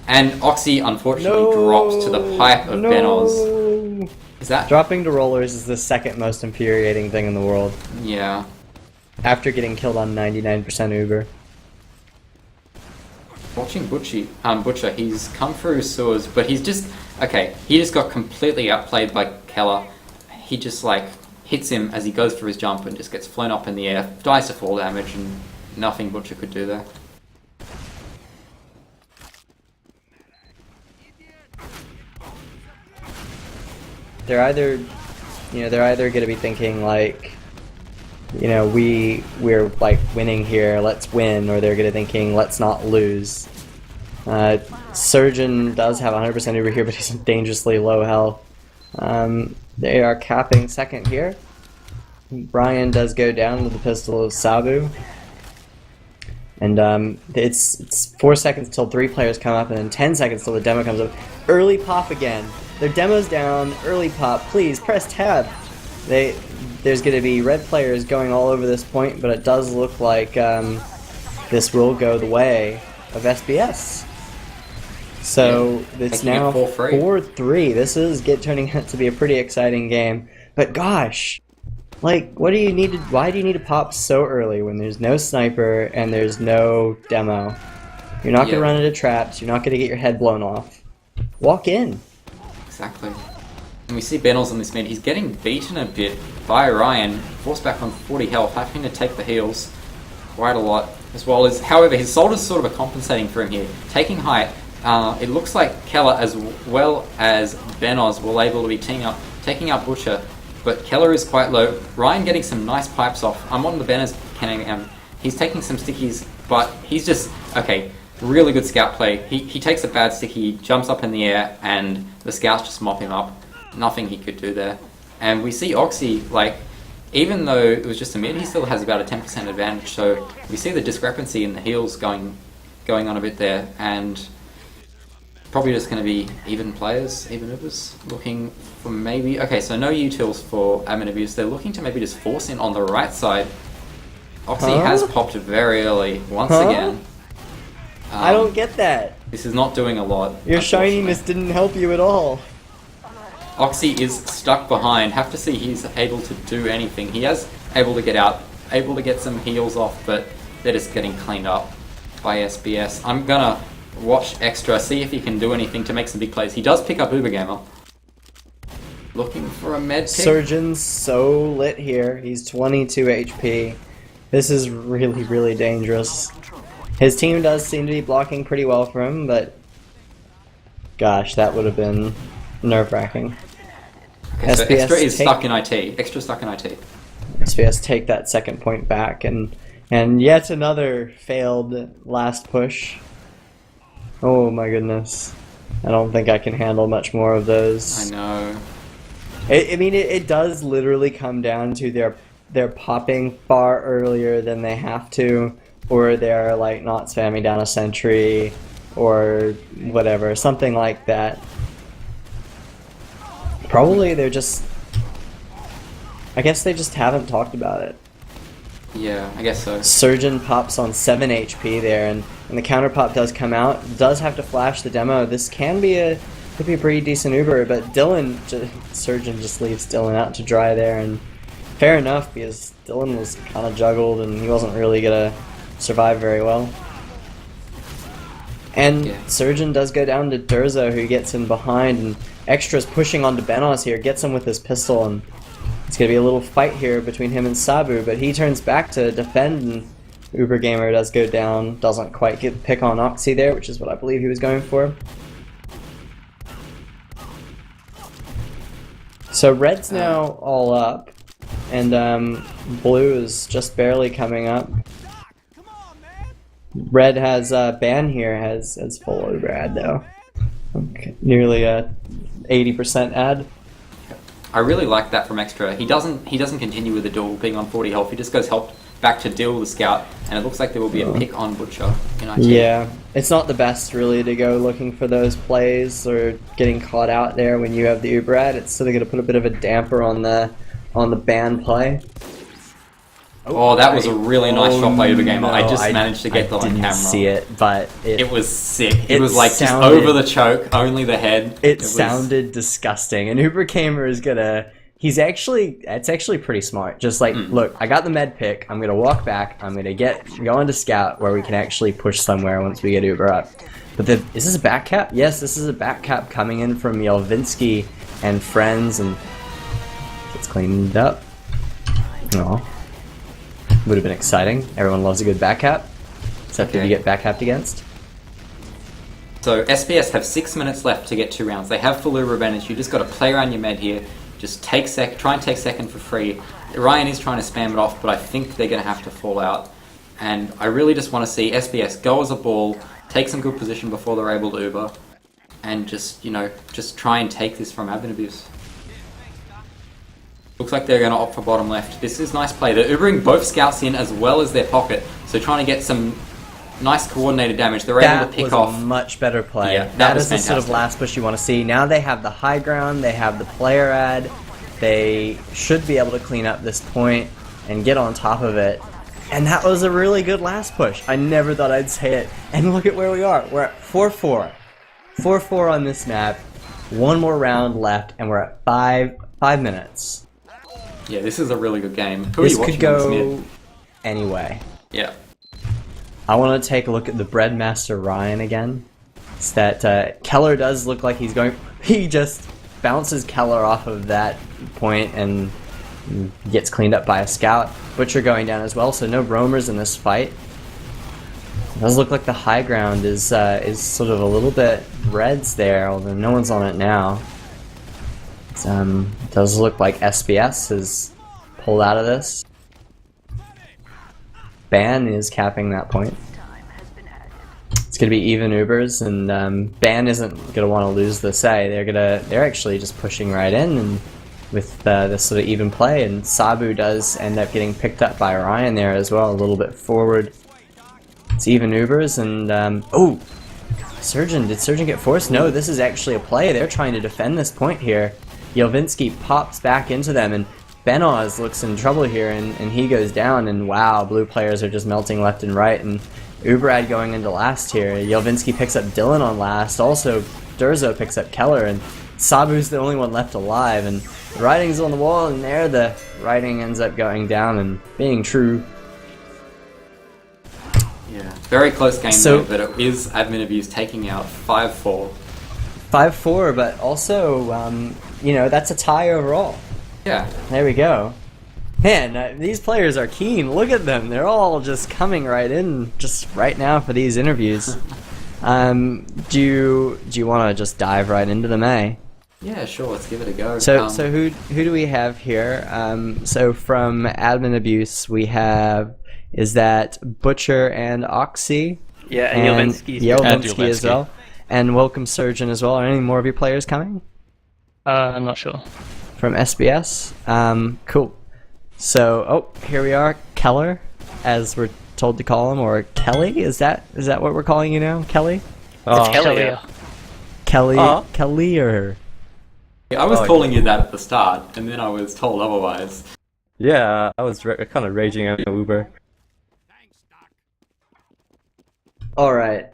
And Oxy unfortunately drops to the pipe of Benoz. Is that... Dropping to rollers is the second most infuriating thing in the world. Yeah. After getting killed on 99% Uber. Watching Butcher, he's come through sewers, but he's just... Okay, he just got completely outplayed by Keller. He just, like, hits him as he goes for his jump and just gets flown up in the air, dies to fall damage, and nothing Butcher could do there. They're either going to be thinking, like, we're like winning here, let's win, or they're going to be thinking, let's not lose. Surgeon does have 100% Uber here, but he's dangerously low health. They are capping second here. Brian does go down with the pistol of Sabu. And it's 4 seconds till 3 players come up, and then 10 seconds till the demo comes up. Early pop again. Their demo's down. Early pop. Please press tab. There's going to be red players going all over this point, but it does look like this will go the way of SBS. So it's now 4-3. This is turning out to be a pretty exciting game. But gosh, like, why do you need to pop so early when there's no sniper and there's no demo? You're not going to run into traps. You're not going to get your head blown off. Walk in. Exactly. And we see Benoz on this mid. He's getting beaten a bit by Ryan, forced back on 40 health, having to take the heals quite a lot, as well as, however, his soldier's sort of compensating for him here, taking height. It looks like Keller as well as Benoz will able to be teaming up, taking out Butcher, but Keller is quite low. Ryan getting some nice pipes off. I'm on the Benoz cannon. He's taking some stickies, but he's just, okay, really good scout play. He takes a bad sticky, jumps up in the air, and the scouts just mop him up. Nothing he could do there. And we see Oxy, like, even though it was just a mid, he still has about a 10% advantage, so we see the discrepancy in the heals going on a bit there, and probably just going to be even players, even Ubers, looking for maybe... Okay, so no utils for admin abuse. They're looking to maybe just force in on the right side. Oxy has popped very early, once again. I don't get that. This is not doing a lot. Your shininess didn't help you at all. Oxy is stuck behind. Have to see he's able to do anything. He is able to get out, able to get some heals off, but they're just getting cleaned up by SBS. I'm gonna watch extra, see if he can do anything to make some big plays. He does pick up Uber Gamer. Looking for a med pick. Surgeon's so lit here. He's 22 HP. This is really, really dangerous. His team does seem to be blocking pretty well for him, but gosh, that would have been nerve-wracking. Okay, so Extra is stuck in IT. Extra stuck in IT. SBS take that second point back, and yet another failed last push. Oh my goodness. I don't think I can handle much more of those. I know. I mean, it does literally come down to they're popping far earlier than they have to, or they're like not spamming down a sentry, or whatever, something like that. Probably they're just... I guess they just haven't talked about it. Yeah, I guess so. Surgeon pops on 7 HP there, and the counter pop does come out. Does have to flash the demo. This could be a pretty decent Uber, but Surgeon just leaves Dylan out to dry there, and fair enough, because Dylan was kind of juggled and he wasn't really gonna survive very well. And Surgeon does go down to Durzo, who gets in behind, and Extra's pushing onto Benoz here, gets him with his pistol, and it's going to be a little fight here between him and Sabu, but he turns back to defend, and Uber Gamer does go down, doesn't quite get the pick on Oxy there, which is what I believe he was going for. So Red's now all up, and Blue is just barely coming up. Red has Ban here has full Uber ad though. Okay. Nearly a 80% ad. I really like that from Extra. He doesn't continue with the duel being on 40 health. He just goes back to Dill the scout, and it looks like there will be a pick on Butcher in IT. Yeah, it's not the best really to go looking for those plays or getting caught out there when you have the Uber ad. It's sort of going to put a bit of a damper on the ban play. Oh, that was a really nice shot by Uber Gamer. I just managed to get that on camera. I didn't see it, but it was sick. It was like just over the choke, only the head. It sounded disgusting. And Uber Gamer is gonna. It's actually pretty smart. Just like, look, I got the med pick. I'm gonna walk back. I'm gonna go into scout where we can actually push somewhere once we get Uber up. But is this a back cap? Yes, this is a back cap coming in from Yelvinsky and friends, and it's cleaned up. Oh. Would have been exciting. Everyone loves a good back cap. Except if you get back capped against. So SPS have 6 minutes left to get 2 rounds. They have full Uber advantage. You just got to play around your med here. Just try and take second for free. Ryan is trying to spam it off, but I think they're going to have to fall out. And I really just want to see SPS go as a ball, take some good position before they're able to Uber, and just try and take this from admin abuse. Looks like they're going to opt for bottom left. This is nice play. They're Ubering both scouts in as well as their pocket, so trying to get some nice coordinated damage. They're able to pick off. That was a much better play. Yeah, that is the sort of last push you want to see. Now they have the high ground, they have the player ad, they should be able to clean up this point and get on top of it. And that was a really good last push. I never thought I'd say it. And look at where we are. We're at 4-4. 4-4 on this map. One more round left, and we're at 5 minutes. Yeah, this is a really good game. Who this are you watching could go on this mid? anyway. Yeah. I want to take a look at the Breadmaster Ryan again. It's that Keller does look like he's going... He just bounces Keller off of that point and gets cleaned up by a scout. Butcher going down as well, so no roamers in this fight. It does look like the high ground is sort of a little bit Reds there, although no one's on it now. It does look like SBS has pulled out of this. Ban is capping that point. It's gonna be even Ubers, and Ban isn't gonna want to lose this A. They're actually just pushing right in, and with this sort of even play, and Sabu does end up getting picked up by Ryan there as well, a little bit forward. It's even Ubers, and oh, Surgeon, did Surgeon get forced? No, this is actually a play. They're trying to defend this point here. Yelvinsky pops back into them, and Benoz looks in trouble here, and he goes down, and wow, blue players are just melting left and right, and Uberad going into last here. Yelvinsky picks up Dylan on last, also Durzo picks up Keller, and Sabu's the only one left alive, and the writing's on the wall, and there the writing ends up going down and being true. Yeah, very close game though, but it is admin abuse taking out 5-4. 5-4, but also, you know, that's a tie overall. Yeah. There we go. Man, these players are keen. Look at them. They're all just coming right in just right now for these interviews. Do you want to just dive right into them, eh? Yeah, sure. Let's give it a go. So who do we have here? So from admin abuse, we have, is that Butcher and Oxy? Yeah, and Yelvinsky as well. And Welcome Surgeon as well. Are any more of your players coming? I'm not sure. From SBS? Cool. So, here we are, Keller, as we're told to call him, or Kelly? Is that what we're calling you now, Kelly? It's Kelly. Kelly, or... I was calling you that at the start, and then I was told otherwise. Yeah, I was kind of raging at Uber. Alright,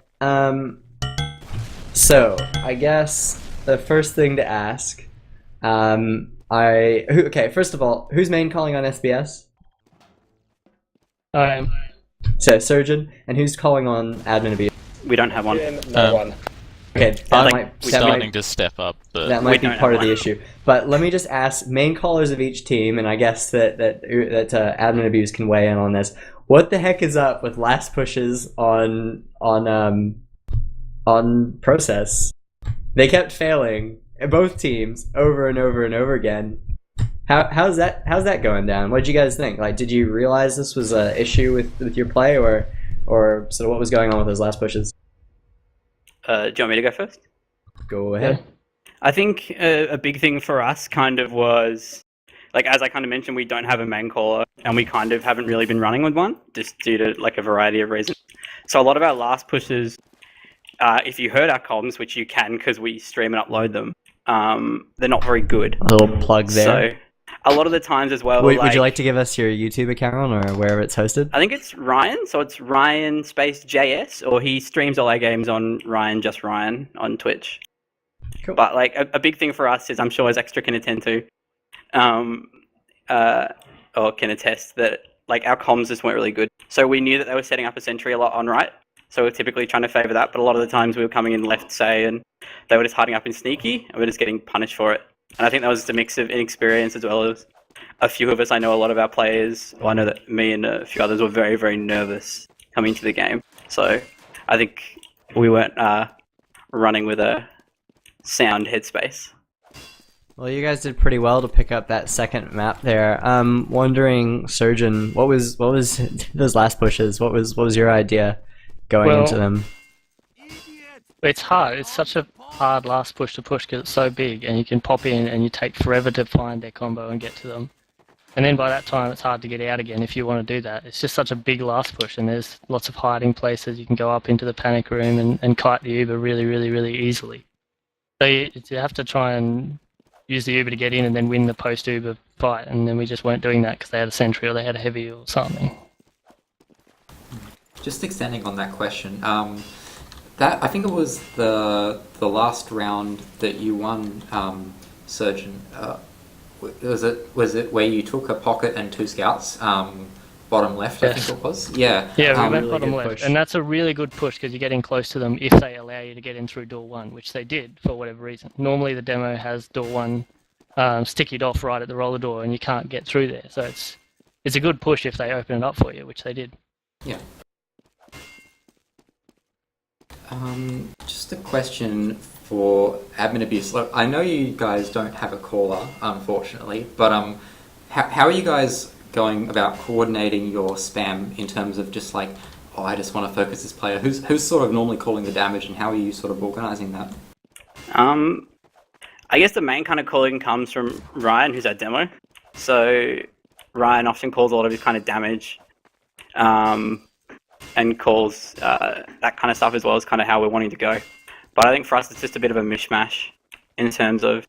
so, I guess the first thing to ask, okay, first of all, who's main calling on SBS? I am. So, Surgeon, and who's calling on admin abuse? We don't have one. No one. Okay, I'm starting to step up, but that might be part of the issue. But let me just ask main callers of each team, and I guess that admin abuse can weigh in on this. What the heck is up with last pushes on process? They kept failing, both teams, over and over and over again. How's that going down? What did you guys think? Like, did you realize this was an issue with your play, or sort of what was going on with those last pushes? Do you want me to go first? Go ahead. I think a big thing for us kind of was, like as I kind of mentioned, we don't have a main caller, and we kind of haven't really been running with one, just due to like a variety of reasons. So a lot of our last pushes, if you heard our comms, which you can because we stream and upload them, they're not very good. A little plug there. So a lot of the times as well. Would you like to give us your YouTube account or wherever it's hosted? I think it's Ryan, so it's Ryan space JS, or he streams all our games on Ryan Just Ryan on Twitch. Cool. But like a big thing for us is, I'm sure as Extra can attend to, or can attest that like our comms just weren't really good. So we knew that they were setting up a sentry a lot on right. So we're typically trying to favour that, but a lot of the times we were coming in left, say, and they were just hiding up in sneaky, and we're just getting punished for it. And I think that was just a mix of inexperience as well as a few of us. I know a lot of our players, well, I know that me and a few others were very, very nervous coming into the game. So I think we weren't running with a sound headspace. Well, you guys did pretty well to pick up that second map there. Wondering, Surgeon, what was those last pushes? What was your idea going into them? It's hard. It's such a hard last push to push because it's so big, and you can pop in and you take forever to find their combo and get to them. And then by that time, it's hard to get out again if you want to do that. It's just such a big last push, and there's lots of hiding places. You can go up into the panic room and kite the Uber really, really, really easily. So you have to try and use the Uber to get in and then win the post-Uber fight, and then we just weren't doing that because they had a sentry or they had a heavy or something. Just extending on that question, that I think it was the last round that you won, Surgeon. Was it where you took a pocket and 2 scouts, bottom left? Yes. I think it was. Yeah. Yeah, we went really bottom left, and that's a really good push because you're getting close to them if they allow you to get in through door 1, which they did for whatever reason. Normally the demo has door 1 stickied off right at the roller door, and you can't get through there. So it's a good push if they open it up for you, which they did. Yeah. Just a question for admin abuse. Look, I know you guys don't have a caller, unfortunately, but how are you guys going about coordinating your spam in terms of just like, oh, I just want to focus this player? Who's sort of normally calling the damage, and how are you sort of organising that? I guess the main kind of calling comes from Ryan, who's our demo. So Ryan often calls a lot of his kind of damage, and calls that kind of stuff as well as kind of how we're wanting to go. But I think for us it's just a bit of a mishmash in terms of,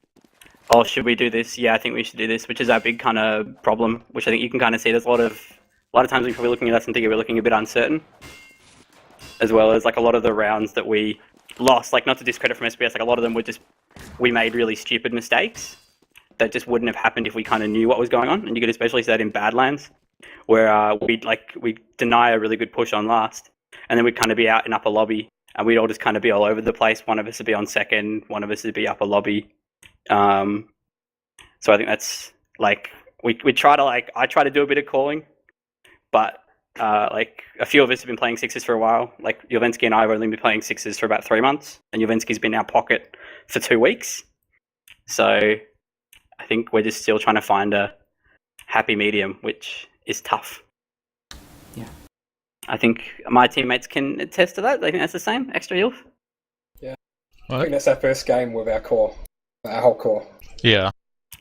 oh, should we do this? Yeah, I think we should do this, which is our big kind of problem, which I think you can kind of see. There's a lot of times we're probably looking at us and thinking we're looking a bit uncertain, as well as like a lot of the rounds that we lost, like not to discredit from SBS, like a lot of them were just, we made really stupid mistakes that just wouldn't have happened if we kind of knew what was going on. And you could especially see that in Badlands, where we deny a really good push on last, and then we'd kind of be out in upper lobby, and we'd all just kind of be all over the place. One of us would be on second, one of us would be upper lobby. So I think that's like we try to I try to do a bit of calling, but like a few of us have been playing sixes for a while. Like Jovensky and I have only been playing sixes for about 3 months, and Jovensky's been in our pocket for 2 weeks. So I think we're just still trying to find a happy medium, which is tough. Yeah. I think my teammates can attest to that. They think that's the same. Extra Ilf. Yeah. I think that's our first game with our core, our whole core. Yeah.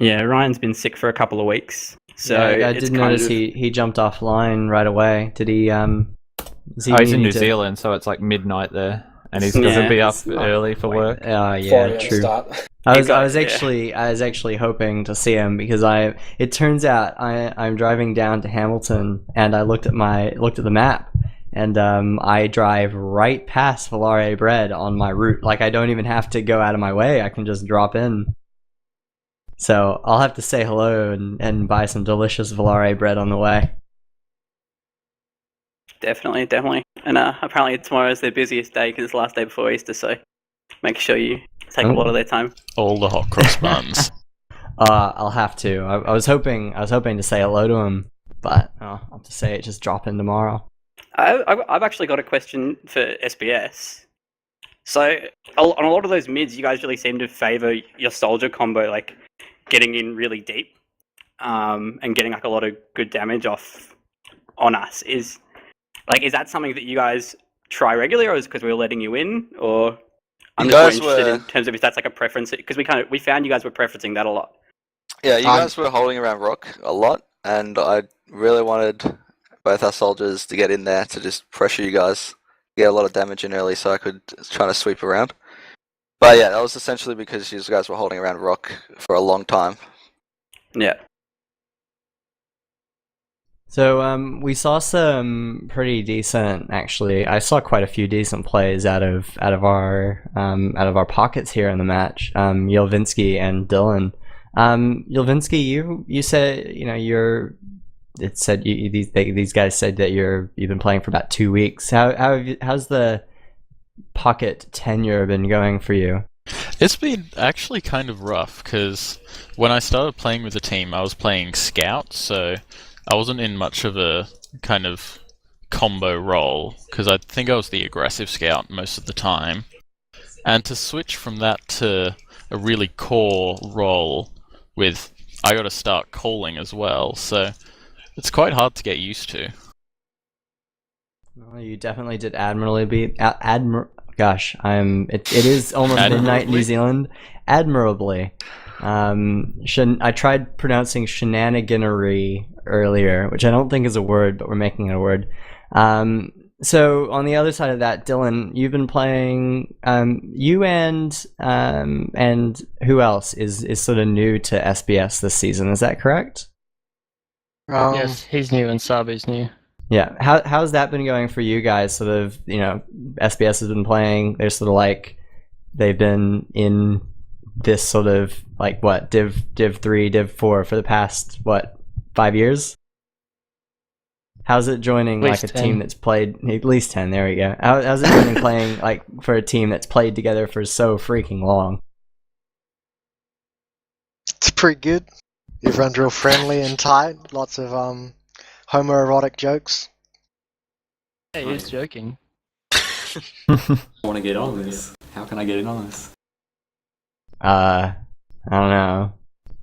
Yeah, Ryan's been sick for a couple of weeks. So yeah, I did notice he jumped offline right away. Did he? He's in New Zealand, so it's like midnight there, and he's going to be up early for work. Yeah, true. I was actually hoping to see him because it turns out I'm driving down to Hamilton, and I looked at the map, and I drive right past Volare Bread on my route. Like I don't even have to go out of my way. I can just drop in. So I'll have to say hello and buy some delicious Volare bread on the way. Definitely. And apparently tomorrow is their busiest day because it's the last day before Easter, so make sure you take a lot of their time. All the hot cross buns. I'll have to. I was hoping to say hello to him, but I'll have to say it just drop in tomorrow. I've actually got a question for SBS. So on a lot of those mids, you guys really seem to favour your soldier combo, like getting in really deep, and getting like a lot of good damage off on us. Is that something that you guys try regularly, or is it because we were letting you in? Or I'm just more interested in terms of if that's like a preference, because we found you guys were preferencing that a lot. Yeah, you guys were holding around Rock a lot, and I really wanted both our soldiers to get in there to just pressure you guys, get a lot of damage in early so I could try to sweep around. But yeah, that was essentially because you guys were holding around Rock for a long time. Yeah. So we saw some pretty decent. Actually, I saw quite a few decent plays out of our pockets here in the match. Yelvinsky and Dylan. Yelvinsky, you said these guys said that you've been playing for about 2 weeks. How's the pocket tenure been going for you? It's been actually kind of rough because when I started playing with the team, I was playing Scout, so I wasn't in much of a kind of combo role because I think I was the aggressive Scout most of the time. And to switch from that to a really core role with I got to start calling as well, so it's quite hard to get used to. Well, you definitely did admirably. It is almost midnight in New Zealand. Admirably. I tried pronouncing shenaniganery earlier, which I don't think is a word, but we're making it a word. So on the other side of that, Dylan, you've been playing. You and who else is sort of new to SBS this season? Is that correct? Yes, he's new and Sabu's new. Yeah, how's that been going for you guys? Sort of, SBS has been playing. They're sort of like they've been in this sort of like what Div 3, Div 4 for the past 5 years. How's it joining like a 10. team that's played at least 10? There we go. How's it joining playing like for a team that's played together for so freaking long? It's pretty good. Everyone's real friendly and tight. Lots of homoerotic jokes. Hey, he's joking. I want to get on this. How can I get in on this? I don't know.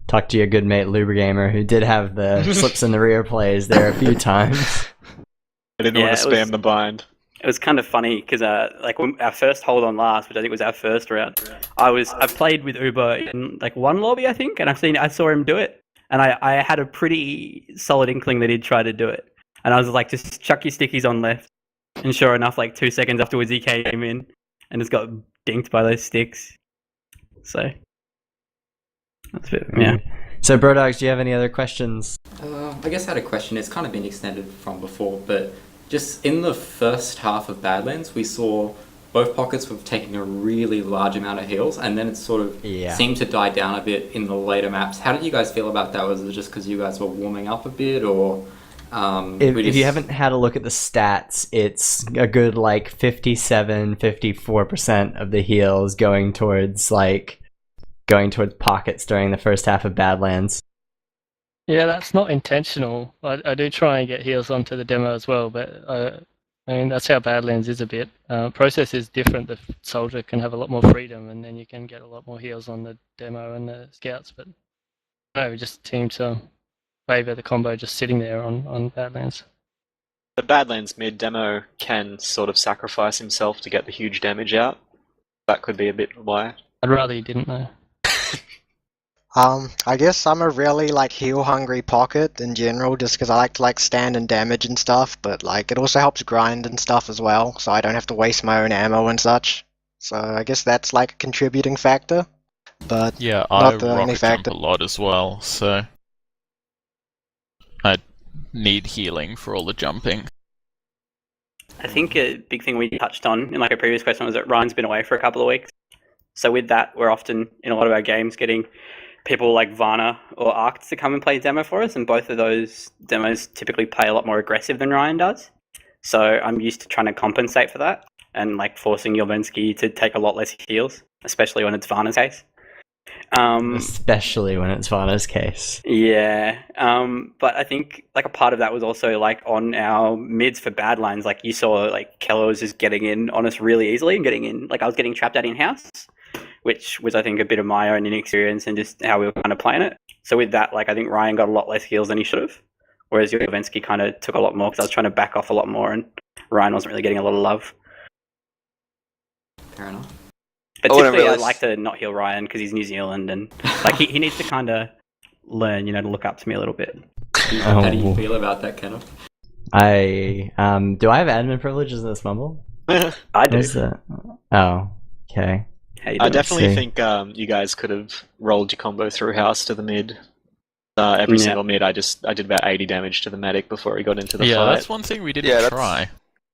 Talk to your good mate Lubrigamer, who did have the slips in the rear plays there a few times. I didn't want to spam the bind. It was kind of funny because like when our first hold on last, which I think was our first round, I've played with Uber in like one lobby I think, and I saw him do it, and I had a pretty solid inkling that he'd try to do it, and I was like, just chuck your stickies on left, and sure enough, like 2 seconds afterwards he came in and just got dinked by those sticks. So that's a bit, yeah. So Brodogs, do you have any other questions? I guess I had a question. It's kind of been extended from before, but just in the first half of Badlands, we saw both pockets were taking a really large amount of heals, and then it sort of seemed to die down a bit in the later maps. How did you guys feel about that? Was it just because you guys were warming up a bit, or... If you haven't had a look at the stats, it's a good like 57, 54% of the heals going towards pockets during the first half of Badlands. Yeah, that's not intentional. I do try and get heals onto the demo as well, but I mean that's how Badlands is a bit. Process is different. The soldier can have a lot more freedom, and then you can get a lot more heals on the demo and the scouts. But no, we just seem to favour the combo just sitting there on Badlands. The Badlands mid demo can sort of sacrifice himself to get the huge damage out. That could be a bit why. I'd rather you didn't know. I guess I'm a really heal hungry pocket in general, just because I like to stand and damage and stuff. But it also helps grind and stuff as well, so I don't have to waste my own ammo and such. So I guess that's a contributing factor. But yeah, not I the only rocket factor. jump a lot as well, so I need healing for all the jumping. I think a big thing we touched on in a previous question was that Ryan's been away for a couple of weeks. So with that, we're often in a lot of our games getting people like Varna or Arct to come and play demo for us, and both of those demos typically play a lot more aggressive than Ryan does. So I'm used to trying to compensate for that and forcing Yelvinsky to take a lot less heals, especially when it's Varna's case. Especially when it's Varna's case. Yeah. But I think a part of that was also on our mids for Badlands, you saw Keller was just getting in on us really easily and getting in, I was getting trapped out in-house, which was, I think, a bit of my own inexperience and just how we were kind of playing it. So with that, I think Ryan got a lot less heals than he should have, whereas Yelvinsky kind of took a lot more because I was trying to back off a lot more and Ryan wasn't really getting a lot of love. Fair enough. But typically I'd like to not heal Ryan because he's New Zealand and he needs to kind of learn, to look up to me a little bit. How do you feel about that, Kenneth? Do I have admin privileges in this mumble? I do. Oh, okay. I definitely think you guys could have rolled your combo through house to the mid. Every single mid, I did about 80 damage to the medic before he got into the fight. Yeah, that's one thing we didn't try.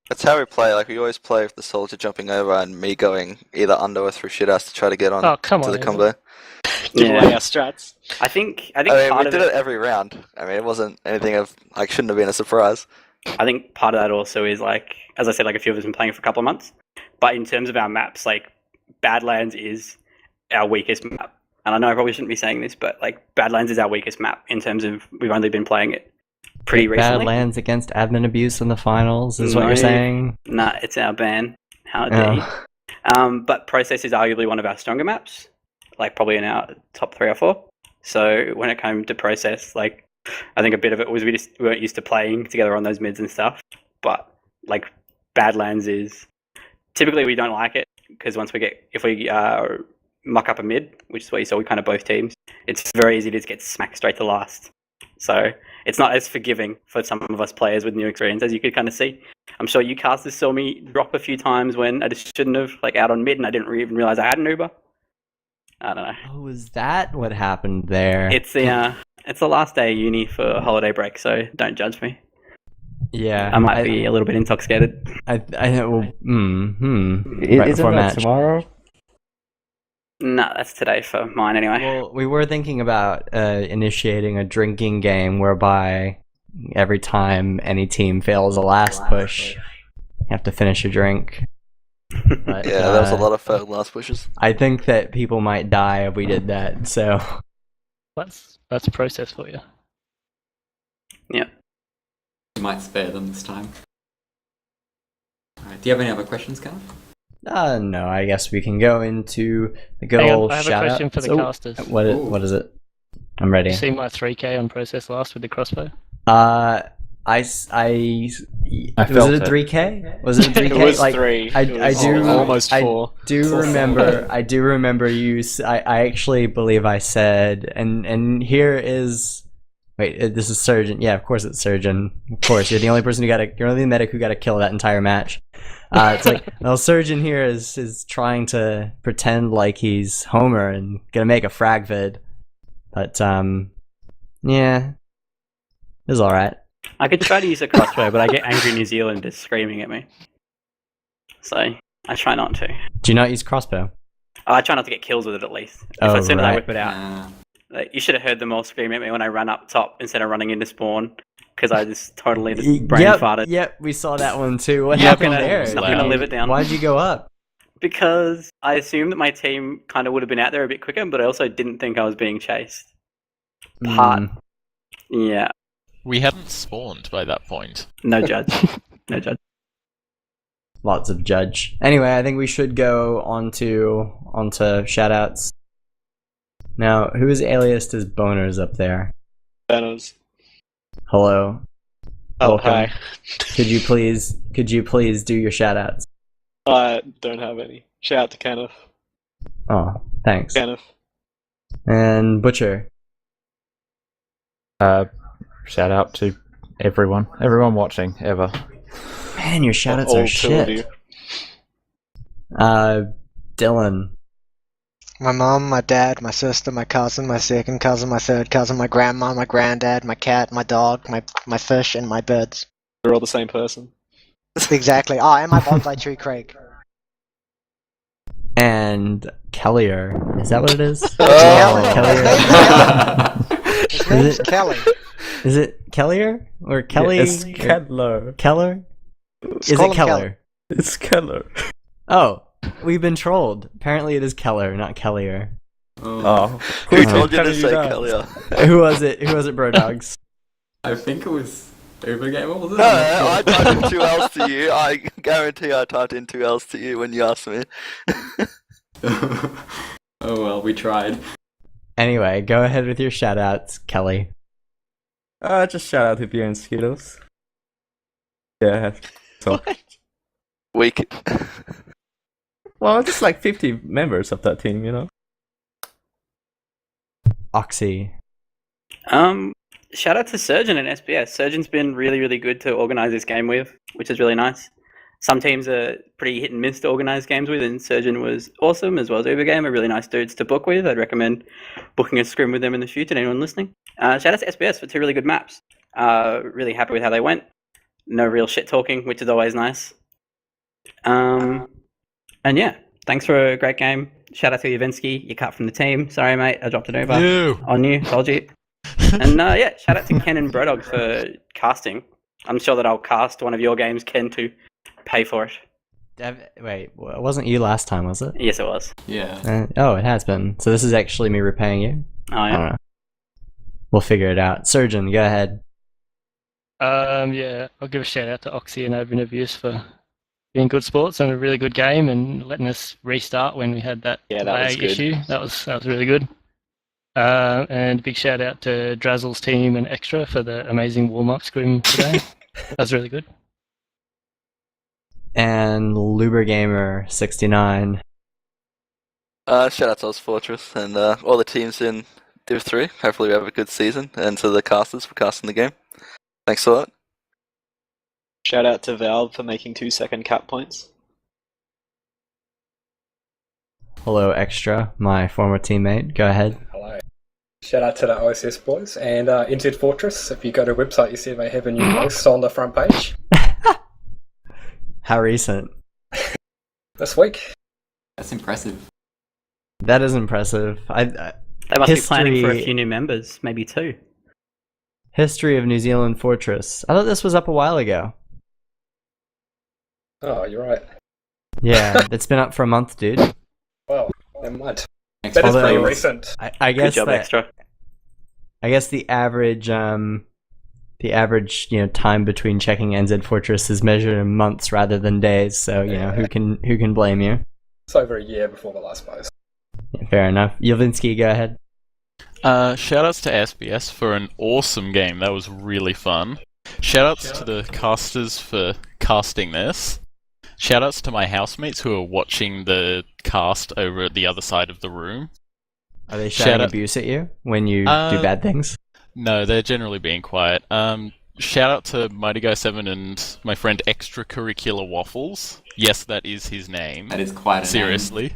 That's how we play. Like, we always play with the soldier jumping over and me going either under or through shithouse to try to get on to the combo. Give away our strats. I think we did it every round. I mean, it wasn't anything of shouldn't have been a surprise. I think part of that also is as I said, a few of us have been playing for a couple of months. But in terms of our maps, Badlands is our weakest map. And I know I probably shouldn't be saying this, but Badlands is our weakest map in terms of we've only been playing it pretty recently. Badlands against admin abuse in the finals is what you're saying? Nah, it's our ban. How dare you? But Process is arguably one of our stronger maps, probably in our top 3 or 4. So when it came to Process, I think a bit of it was we weren't used to playing together on those mids and stuff. But Badlands is typically we don't like it because if we muck up a mid, which is what you saw with kind of both teams, it's very easy to just get smacked straight to last. So it's not as forgiving for some of us players with new experience, as you could kind of see. I'm sure you casters saw me drop a few times when I just shouldn't have, out on mid, and I didn't even realize I had an Uber. I don't know. Oh, is that what happened there? It's the last day of uni for holiday break, so don't judge me. Yeah, I might be a little bit intoxicated. Isn't that tomorrow? No, that's today for mine anyway. Well, we were thinking about initiating a drinking game whereby every time any team fails a last push, you have to finish a drink. But, yeah, there was a lot of failed last pushes. I think that people might die if we did that, so... That's a process for you. Yeah. You might spare them this time. Alright, do you have any other questions, Kenneth? No, I guess we can go into the good old shout-out. I have a question for the casters. What is it? I'm ready. Did you see my 3k on process last with the crossbow? Was it a 3k? Was it a 3k? It was 3. I do almost 4. I do remember you. I actually believe I said, and here is. Wait, this is Surgeon. Yeah, of course it's Surgeon. Of course, you're the only person you're the only medic who got to kill that entire match. It's well, Surgeon here is trying to pretend like he's Homer and gonna make a frag vid, but yeah, it was all right. I could try to use a crossbow, but I get angry New Zealanders screaming at me, so I try not to. Do you not use crossbow? I try not to get kills with it at least. As soon as I whip it out. You should have heard them all scream at me when I ran up top instead of running into spawn, because I just totally brain farted. Yep, we saw that one too. What happened there? I'm gonna live it down. Why'd you go up? Because I assumed that my team kind of would have been out there a bit quicker, but I also didn't think I was being chased. Yeah. We hadn't spawned by that point. No judge. No judge. Lots of judge. Anyway, I think we should go onto shoutouts. Now, who's aliased as Boners up there? Boners. Hello. Oh, welcome. hi. Could you please do your shoutouts? I don't have any. Shout out to Kenneth. Oh, thanks. Kenneth. And Butcher. Shout out to everyone watching ever. Man, your shoutouts are shit. Dylan. My mom, my dad, my sister, my cousin, my second cousin, my third cousin, my grandma, my granddad, my cat, my dog, my fish, and my birds. They're all the same person. Exactly. Oh, and my bonsai tree, Craig. And Kellier. Is that what it is? His name's Kelly. Is it Kellier? Or Kelly? Yeah, it's Keller. Keller? Is it Keller? It's Keller. Oh. We've been trolled. Apparently it is Keller, not Kellier. Oh. Who told you to say Kellier? Who was it? Who was it, Brodogs? I think it was Ubergamer, was it? No, I typed in 2 L's to you. I guarantee I typed in 2 L's to you when you asked me. Oh well, we tried. Anyway, go ahead with your shoutouts, Kelly. Just shout out to Beer and Skittles. Yeah. So. What? Weak. Well, just like 50 members of that team, you know? Oxy. Shout out to Surgeon and SBS. Surgeon's been really, really good to organise this game with, which is really nice. Some teams are pretty hit and miss to organise games with, and Surgeon was awesome, as well as Ubergame, are really nice dudes to book with. I'd recommend booking a scrim with them in the future to anyone listening. Shout out to SBS for 2 really good maps. Really happy with how they went. No real shit talking, which is always nice. And yeah, thanks for a great game. Shout out to Yavinsky, you cut from the team. Sorry, mate, I dropped it over on you. Told you. And yeah, shout out to Ken and Brodogs for casting. I'm sure that I'll cast one of your games, Ken, to pay for it. Wait, it wasn't you last time, was it? Yes, it was. Yeah. Oh, it has been. So this is actually me repaying you? Oh, yeah. I don't know. We'll figure it out. Surgeon, go ahead. Yeah, I'll give a shout out to Oxy and Admin Abuse for being good sports and a really good game and letting us restart when we had that lag issue. That was really good. And a big shout out to Drazzle's team and Extra for the amazing warm-up scrim today. That was really good. And Lubergamer69. Shout out to Oz Fortress and all the teams in Div 3. Hopefully we have a good season, and to the casters for casting the game. Thanks a lot. Shout out to Valve for making 2-second cap points. Hello, Extra, my former teammate. Go ahead. Hello. Shout out to the OSS boys and Inted Fortress. If you go to the website, you see they have a new post on the front page. How recent? This week. That's impressive. That is impressive. They must be planning for a few new members, maybe 2. History of New Zealand Fortress. I thought this was up a while ago. Oh, you're right. Yeah, it's been up for a month, dude. Well, never mind. That is pretty recent. I guess good job, Extra. I guess the average time between checking NZ Fortress is measured in months rather than days. So who can blame you? It's over a year before the last post. Yeah, fair enough. Yelvinsky, go ahead. Shoutouts to SBS for an awesome game. That was really fun. Shoutouts to the casters for casting this. Shoutouts to my housemates who are watching the cast over at the other side of the room. Are they shouting abuse at you when you do bad things? No, they're generally being quiet. Shout out to Mighty Guy 7 and my friend Extracurricular Waffles. Yes, that is his name. That is quite a Seriously. Name.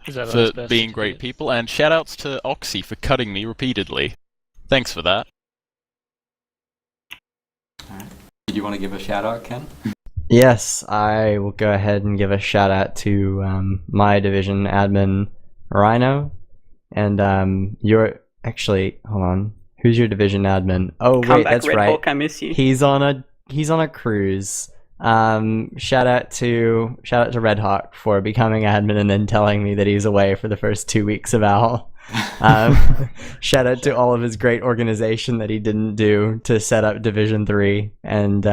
For being great people. And shout outs to Oxy for cutting me repeatedly. Thanks for that. Alright. Did you want to give a shout out, Ken? Yes, I will go ahead and give a shout out to my division admin, Rhino. And you're actually, hold on. Who's your division admin? Oh, Come wait, back, that's Red right. Hawk, I miss you. He's on a cruise. Shout out to Red Hawk for becoming admin and then telling me that he's away for the first 2 weeks of OWL. Shout out to all of his great organization that he didn't do to set up Division 3. And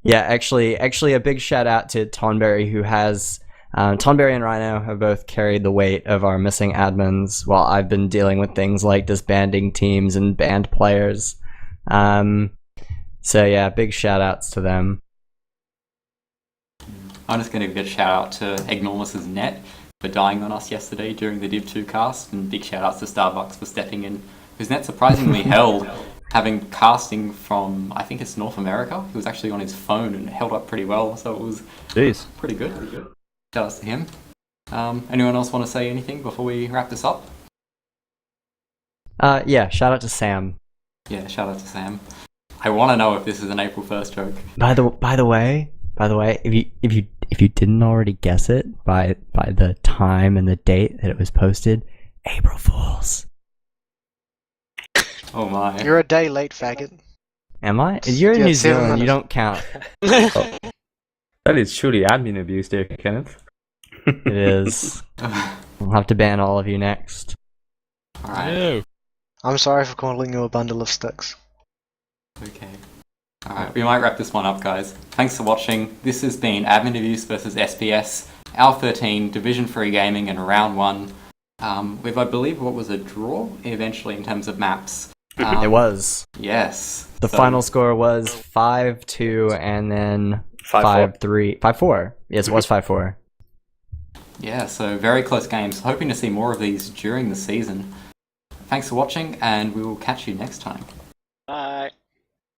actually a big shout out to Tonberry, who has Tonberry and Rhino have both carried the weight of our missing admins while I've been dealing with things like disbanding teams and banned players. So yeah, big shout outs to them. I'm just going to give a shout out to Egnormous's net for dying on us yesterday during the Div 2 cast, and big shout outs to Starbucks for stepping in, whose net surprisingly held, having casting from, I think it's North America. He was actually on his phone and held up pretty well, so it was pretty good. Shout outs to him. Anyone else want to say anything before we wrap this up? Yeah, shout out to Sam. Yeah, shout out to Sam. I want to know if this is an April 1st joke. By the way, if you didn't already guess it by the time and the date that it was posted, April Fools. Oh my. You're a day late, faggot. Am I? You're in New Zealand, you don't count. That is truly admin abuse there, Kenneth. It is. We'll have to ban all of you next. Alright. No. I'm sorry for calling you a bundle of sticks. Okay. Alright, we might wrap this one up, guys. Thanks for watching. This has been Admin Abuse versus SPS, Hour 13, Division 3 Gaming, and Round 1. With, I believe, what was a draw eventually in terms of maps. It was. Yes. The final score was 5-2 and then 5-3. 5-4. Yes, it was 5-4. Yeah, so very close games. Hoping to see more of these during the season. Thanks for watching, and we will catch you next time. Bye.